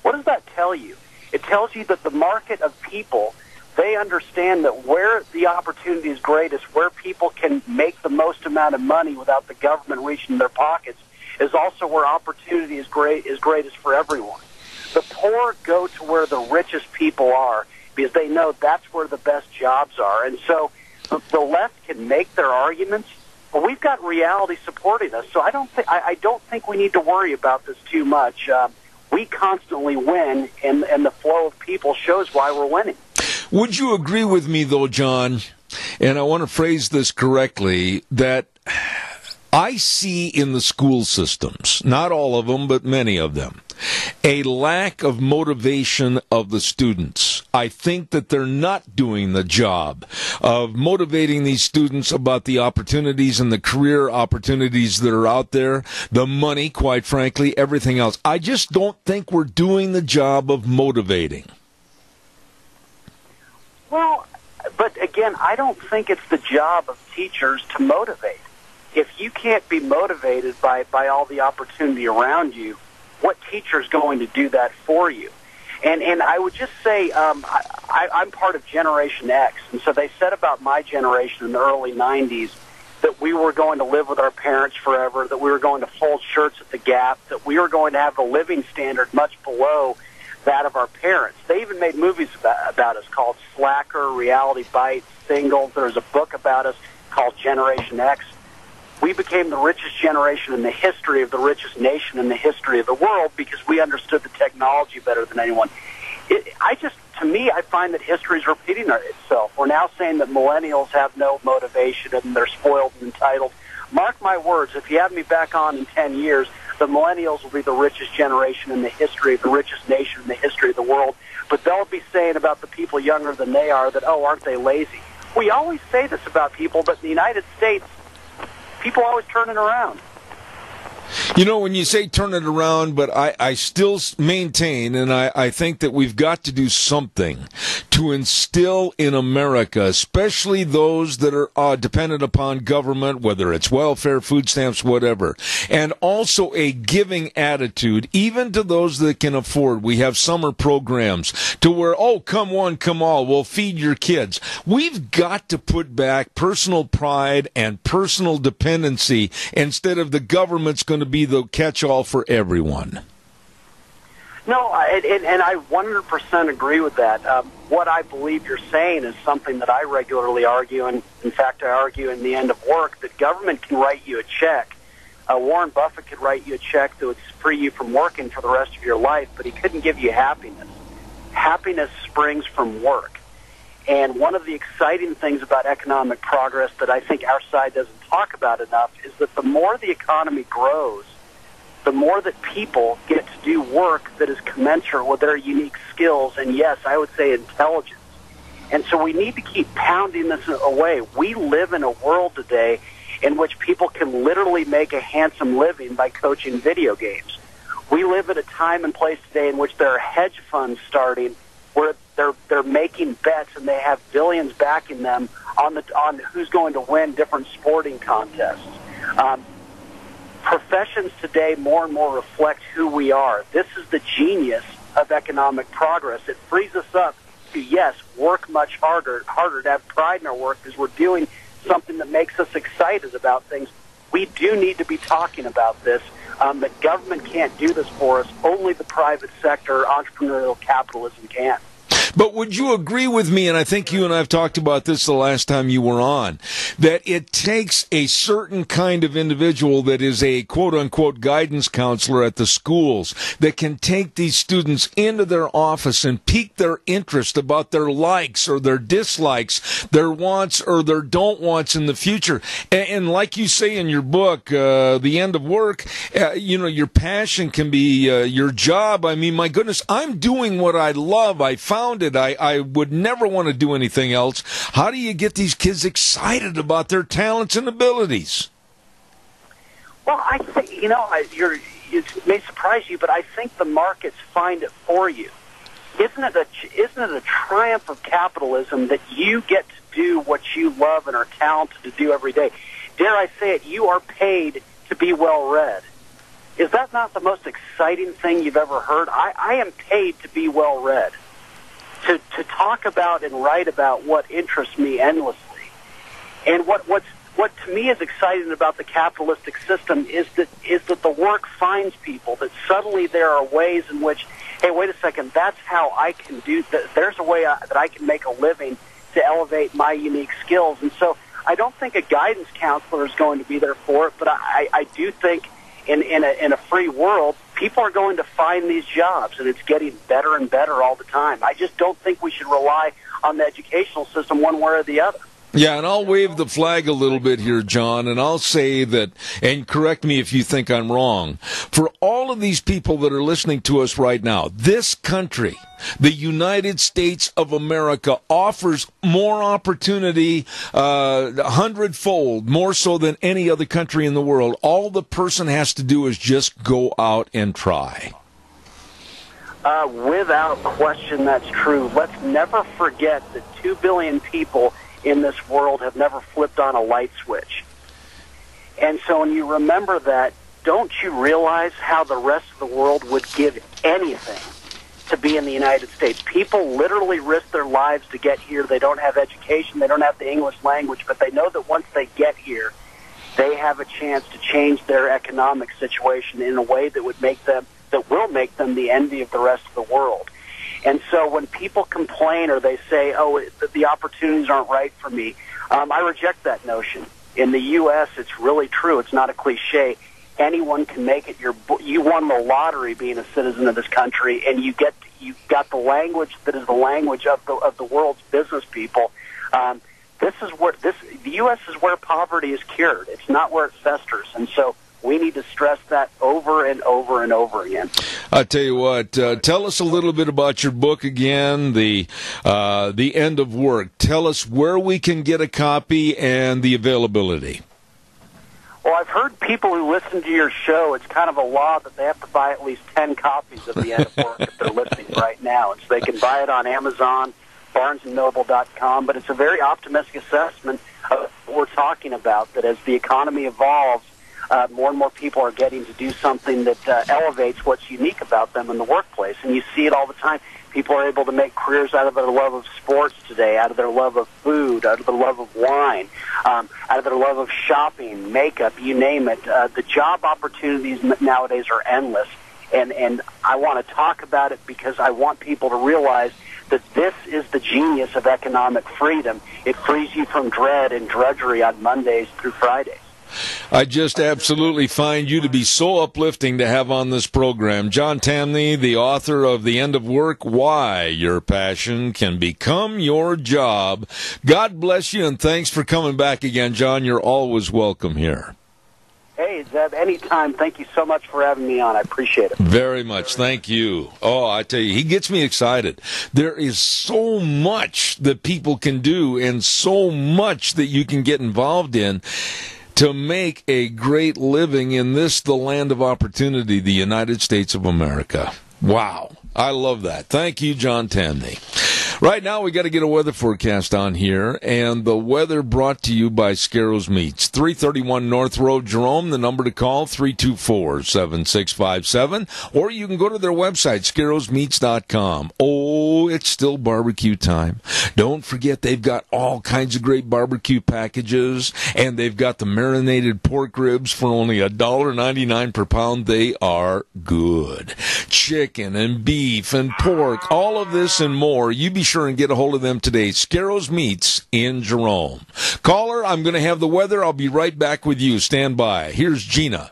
What does that tell you? It tells you that the market of people, they understand that where the opportunity is greatest, where people can make the most amount of money without the government reaching their pockets, is also where opportunity is greatest for everyone. The poor go to where the richest people are because they know that's where the best jobs are. And so the left can make their arguments, but we've got reality supporting us. So I don't think we need to worry about this too much. We constantly win, and the flow of people shows why we're winning. Would you agree with me, though, John, and I want to phrase this correctly, that I see in the school systems, not all of them, but many of them, a lack of motivation of the students. I think that they're not doing the job of motivating these students about the opportunities and the career opportunities that are out there, the money, quite frankly, everything else. I just don't think we're doing the job of motivating. Well, but again, I don't think it's the job of teachers to motivate. If you can't be motivated by all the opportunity around you, what teacher is going to do that for you? And I would just say I'm part of Generation X, and so they said about my generation in the early 90s that we were going to live with our parents forever, that we were going to fold shirts at the Gap, that we were going to have a living standard much below that of our parents. They even made movies about us called Slacker, Reality Bites, Singles. There's a book about us called Generation X. We became the richest generation in the history of the richest nation in the history of the world because we understood the technology better than anyone. To me, I find that history is repeating itself. We're now saying that millennials have no motivation and they're spoiled and entitled. Mark my words, if you have me back on in 10 years, the millennials will be the richest generation in the history of the richest nation in the history of the world. But they'll be saying about the people younger than they are that, oh, aren't they lazy? We always say this about people, but in the United States, people always turn it around. You know, when you say turn it around, but I still maintain, and I think that we've got to do something to instill in America, especially those that are dependent upon government, whether it's welfare, food stamps, whatever, and also a giving attitude, even to those that can afford. We have summer programs to where, oh, come one, come all, we'll feed your kids. We've got to put back personal pride and personal dependency instead of the government's going to be the catch-all for everyone. No, and I 100% agree with that. What I believe you're saying is something that I regularly argue, and in fact I argue in The End of Work, that government can write you a check. Warren Buffett could write you a check that would free you from working for the rest of your life, but he couldn't give you happiness. Happiness springs from work. And one of the exciting things about economic progress that I think our side doesn't talk about enough is that the more the economy grows, the more that people get to do work that is commensurate with their unique skills and, yes, I would say intelligence. And so we need to keep pounding this away. We live in a world today in which people can literally make a handsome living by coaching video games. We live at a time and place today in which there are hedge funds starting where they're making bets and they have billions backing them on who's going to win different sporting contests. Professions today more and more reflect who we are. This is the genius of economic progress. It frees us up to, yes, work much harder, to have pride in our work because we're doing something that makes us excited about things. We do need to be talking about this. The government can't do this for us. Only the private sector, entrepreneurial capitalism can. But would you agree with me, and I think you and I have talked about this the last time you were on, that it takes a certain kind of individual that is a quote-unquote guidance counselor at the schools that can take these students into their office and pique their interest about their likes or their dislikes, their wants or their don't wants in the future. And like you say in your book, The End of Work, your passion can be your job. I mean, my goodness, I'm doing what I love. I found it. I would never want to do anything else. How do you get these kids excited about their talents and abilities? Well, I think, it may surprise you, but I think the markets find it for you. Isn't it a triumph of capitalism that you get to do what you love and are talented to do every day? Dare I say it, you are paid to be well-read. Is that not the most exciting thing you've ever heard? I am paid to be well-read. To talk about and write about what interests me endlessly. And what to me is exciting about the capitalistic system is that the work finds people, that suddenly there are ways in which, hey, wait a second, that's how I can do that. There's a way that I can make a living to elevate my unique skills. And so I don't think a guidance counselor is going to be there for it, but I do think in a free world, people are going to find these jobs, and it's getting better and better all the time. I just don't think we should rely on the educational system one way or the other. Yeah, and I'll wave the flag a little bit here, John, and I'll say that, and correct me if you think I'm wrong, for all of these people that are listening to us right now, this country, the United States of America, offers more opportunity, 100-fold, more so than any other country in the world. All the person has to do is just go out and try. Without question, that's true. Let's never forget that 2 billion people in this world have never flipped on a light switch. And so when you remember that, don't you realize how the rest of the world would give anything to be in the United States. People literally risk their lives to get here. They don't have education. They don't have the English language, but they know that once they get here, they have a chance to change their economic situation in a way that would make them, that will make them the envy of the rest of the world. And so when people complain or they say, oh, the opportunities aren't right for me, I reject that notion. In the U.S., it's really true. It's not a cliche. Anyone can make it. You won the lottery being a citizen of this country, and you've got the language that is the language of the world's business people. The U.S. is where poverty is cured. It's not where it festers, and so we need to stress that over and over and over again. I tell you what, tell us a little bit about your book again, the End of Work. Tell us where we can get a copy and the availability. Well, I've heard people who listen to your show, it's kind of a law that they have to buy at least 10 copies of The End of Work if they're listening right now. And so they can buy it on Amazon, BarnesandNoble.com, but it's a very optimistic assessment of what we're talking about, that as the economy evolves, more and more people are getting to do something that elevates what's unique about them in the workplace. And you see it all the time. People are able to make careers out of their love of sports today, out of their love of food, out of their love of wine, out of their love of shopping, makeup, you name it. The job opportunities nowadays are endless. And I want to talk about it because I want people to realize that this is the genius of economic freedom. It frees you from dread and drudgery on Mondays through Fridays. I just absolutely find you to be so uplifting to have on this program. John Tamny, the author of The End of Work, Why Your Passion Can Become Your Job. God bless you, and thanks for coming back again, John. You're always welcome here. Hey, Zeb, anytime. Thank you so much for having me on. I appreciate it. Very much. Thank you. Oh, I tell you, he gets me excited. There is so much that people can do and so much that you can get involved in to make a great living in this, the land of opportunity, the United States of America. Wow. I love that. Thank you, John Tamny. Right now, we got to get a weather forecast on here, and the weather brought to you by Scarrows Meats, 331 North Road, Jerome. The number to call, 324-7657, or you can go to their website, scarrowsmeats.com. Oh, it's still barbecue time. Don't forget, they've got all kinds of great barbecue packages, and they've got the marinated pork ribs for only $1.99 per pound. They are good. Chicken and beef and pork, all of this and more. You be sure and get a hold of them today. Scarrows Meats in Jerome. Caller, I'm going to have the weather. I'll be right back with you. Stand by. Here's Gina.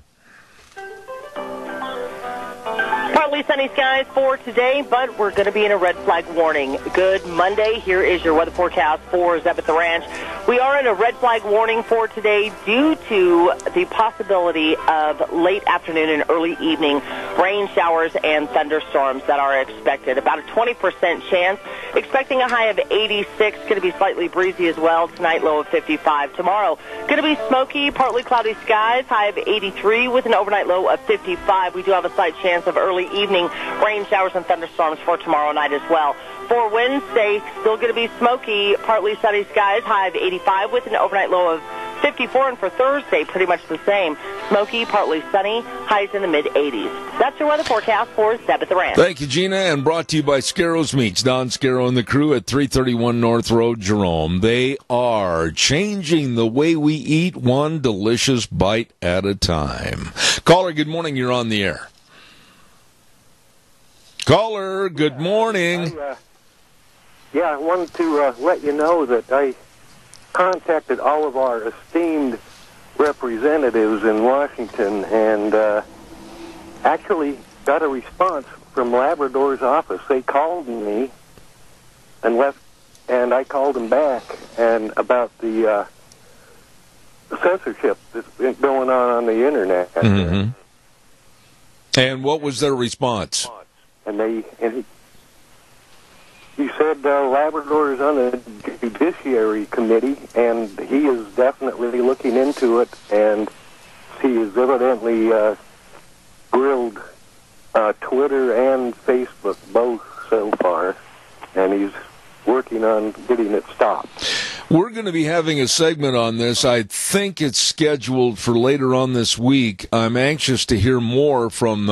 Partly sunny skies for today, but we're going to be in a red flag warning. Good Monday. Here is your weather forecast for Zeb at the Ranch. We are in a red flag warning for today due to the possibility of late afternoon and early evening rain showers and thunderstorms that are expected. About a 20% chance. Expecting a high of 86. Going to be slightly breezy as well. Tonight, low of 55. Tomorrow, going to be smoky, partly cloudy skies. High of 83 with an overnight low of 55. We do have a slight chance of early evening rain showers and thunderstorms for tomorrow night as well. For Wednesday, still going to be smoky, partly sunny skies, high of 85 with an overnight low of 54. And for Thursday, pretty much the same. Smoky, partly sunny, highs in the mid-80s. That's your weather forecast for Zeb at the Ranch. Thank you, Gina, and brought to you by Scarrows Meats. Don Scarrow and the crew at 331 North Road, Jerome. They are changing the way we eat, one delicious bite at a time. Caller, good morning. You're on the air. Caller, good morning. I wanted to let you know that I contacted all of our esteemed representatives in Washington and actually got a response from Labrador's office. They called me and left, and I called them back and about the censorship that's been going on the internet. Mm-hmm. And what was their response? And he said Labrador is on the Judiciary Committee, and he is definitely looking into it, and he has evidently grilled Twitter and Facebook both so far, and he's working on getting it stopped. We're going to be having a segment on this. I think it's scheduled for later on this week. I'm anxious to hear more from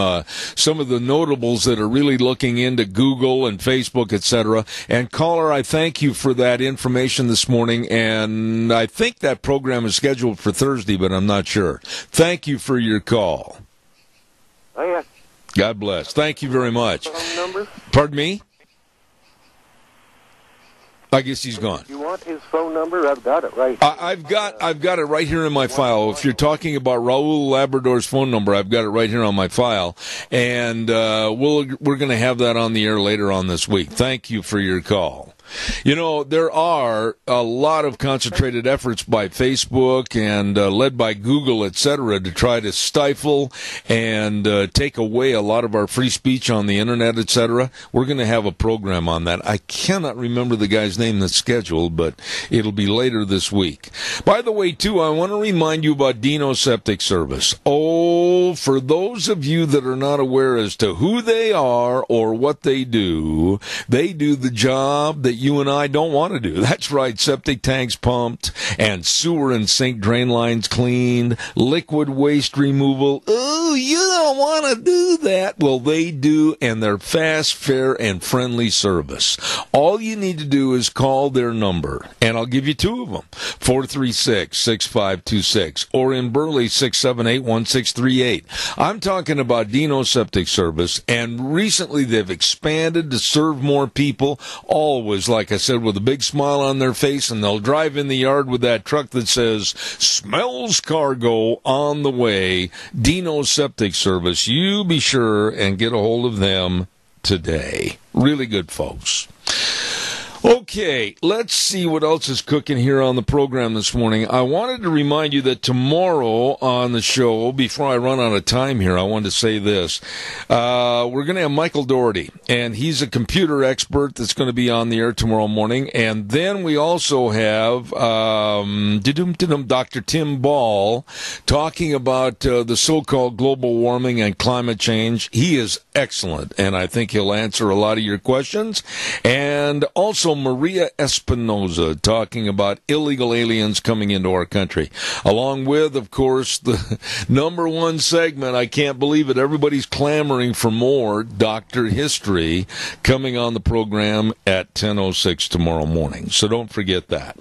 some of the notables that are really looking into Google and Facebook, etc. And caller, I thank you for that information this morning. And I think that program is scheduled for Thursday, but I'm not sure. Thank you for your call. Oh, yeah. God bless. Thank you very much. Phone number? Pardon me? I guess he's gone. You want his phone number? I've got it right. I've got it right here in my file. If you're talking about Raul Labrador's phone number, I've got it right here on my file, and we're going to have that on the air later on this week. Thank you for your call. You know, there are a lot of concentrated efforts by Facebook and led by Google, etc., to try to stifle and take away a lot of our free speech on the Internet, etc. We're going to have a program on that. I cannot remember the guy's name that's scheduled, but it'll be later this week. By the way, too, I want to remind you about Dino Septic Service. Oh, for those of you that are not aware as to who they are or what they do the job that you and I don't want to do. That's right, septic tanks pumped and sewer and sink drain lines cleaned, liquid waste removal. Oh, you don't want to do that. Well, they do, and they're fast, fair, and friendly service. All you need to do is call their number, and I'll give you two of them, 436-6526, or in Burley, 678-1638. I'm talking about Dino Septic Service, and recently they've expanded to serve more people, always, like I said, with a big smile on their face, and they'll drive in the yard with that truck that says, smells cargo on the way. Dino Septic Service. You be sure and get a hold of them today. Really good folks. Okay, let's see what else is cooking here on the program this morning. I wanted to remind you that tomorrow on the show, before I run out of time here, I wanted to say this. We're going to have Michael Doherty, and he's a computer expert that's going to be on the air tomorrow morning. And then we also have Dr. Tim Ball talking about the so-called global warming and climate change. He is excellent, and I think he'll answer a lot of your questions. And also Maria Espinoza talking about illegal aliens coming into our country, along with, of course, the number one segment. I can't believe it. Everybody's clamoring for more Dr. History coming on the program at 10:06 tomorrow morning. So don't forget that.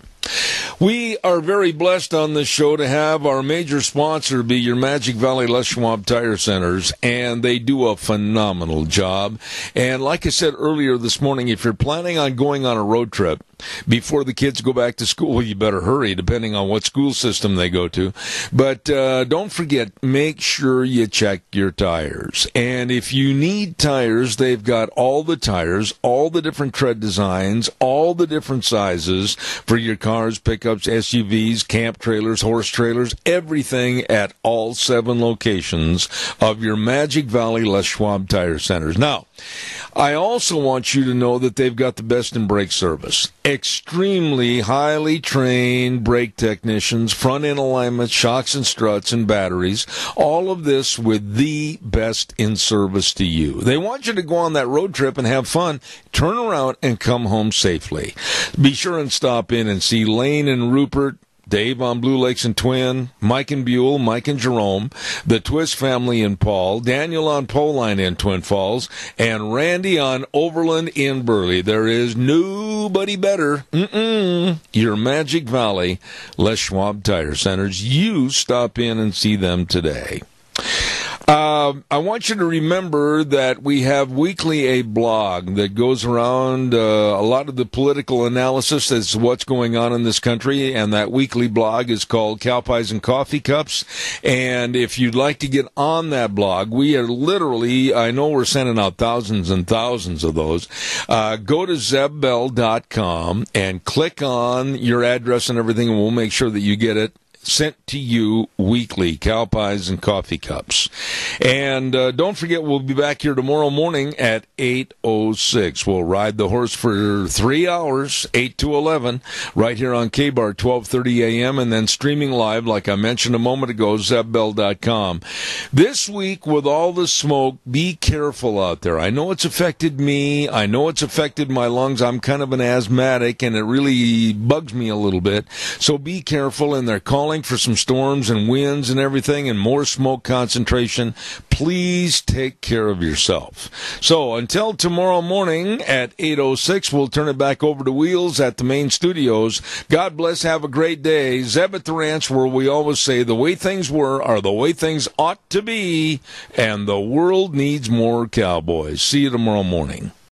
We are very blessed on this show to have our major sponsor be your Magic Valley Les Schwab Tire Centers, and they do a phenomenal job. And like I said earlier this morning, if you're planning on going on a road trip before the kids go back to school, you better hurry, depending on what school system they go to. But don't forget, make sure you check your tires. And if you need tires, they've got all the tires, all the different tread designs, all the different sizes for your cars, pickups, SUVs, camp trailers, horse trailers, everything at all 7 locations of your Magic Valley Les Schwab Tire Centers. Now, I also want you to know that they've got the best in brake service. Extremely highly trained brake technicians, front-end alignment, shocks and struts, and batteries. All of this with the best in service to you. They want you to go on that road trip and have fun, turn around, and come home safely. Be sure and stop in and see Lane and Rupert, Dave on Blue Lakes and Twin, Mike and Buell, Mike and Jerome, the Twist family in Paul, Daniel on Poline in Twin Falls, and Randy on Overland in Burley. There is nobody better. Your Magic Valley Les Schwab Tire Centers. You stop in and see them today. I want you to remember that we have weekly a blog that goes around a lot of the political analysis as to what's going on in this country, and that weekly blog is called Cow Pies and Coffee Cups. And if you'd like to get on that blog, we are literally, I know we're sending out thousands and thousands of those. Go to zebbell.com and click on your address and everything, and we'll make sure that you get it. sent to you weekly, cow pies and coffee cups. And don't forget, we'll be back here tomorrow morning at 8:06. We'll ride the horse for 3 hours, 8 to 11, right here on K-Bar, 12:30 a.m., and then streaming live, like I mentioned a moment ago, zebbell.com. This week, with all the smoke, be careful out there. I know it's affected me. I know it's affected my lungs. I'm kind of an asthmatic, and it really bugs me a little bit. So be careful, and they're calling for some storms and winds and everything and more smoke concentration. Please take care of yourself. So until tomorrow morning at 8:06, we'll turn it back over to Wheels at the main studios. God bless. Have a great day. Zeb at the Ranch, where we always say the way things were are the way things ought to be, and the world needs more cowboys. See you tomorrow morning.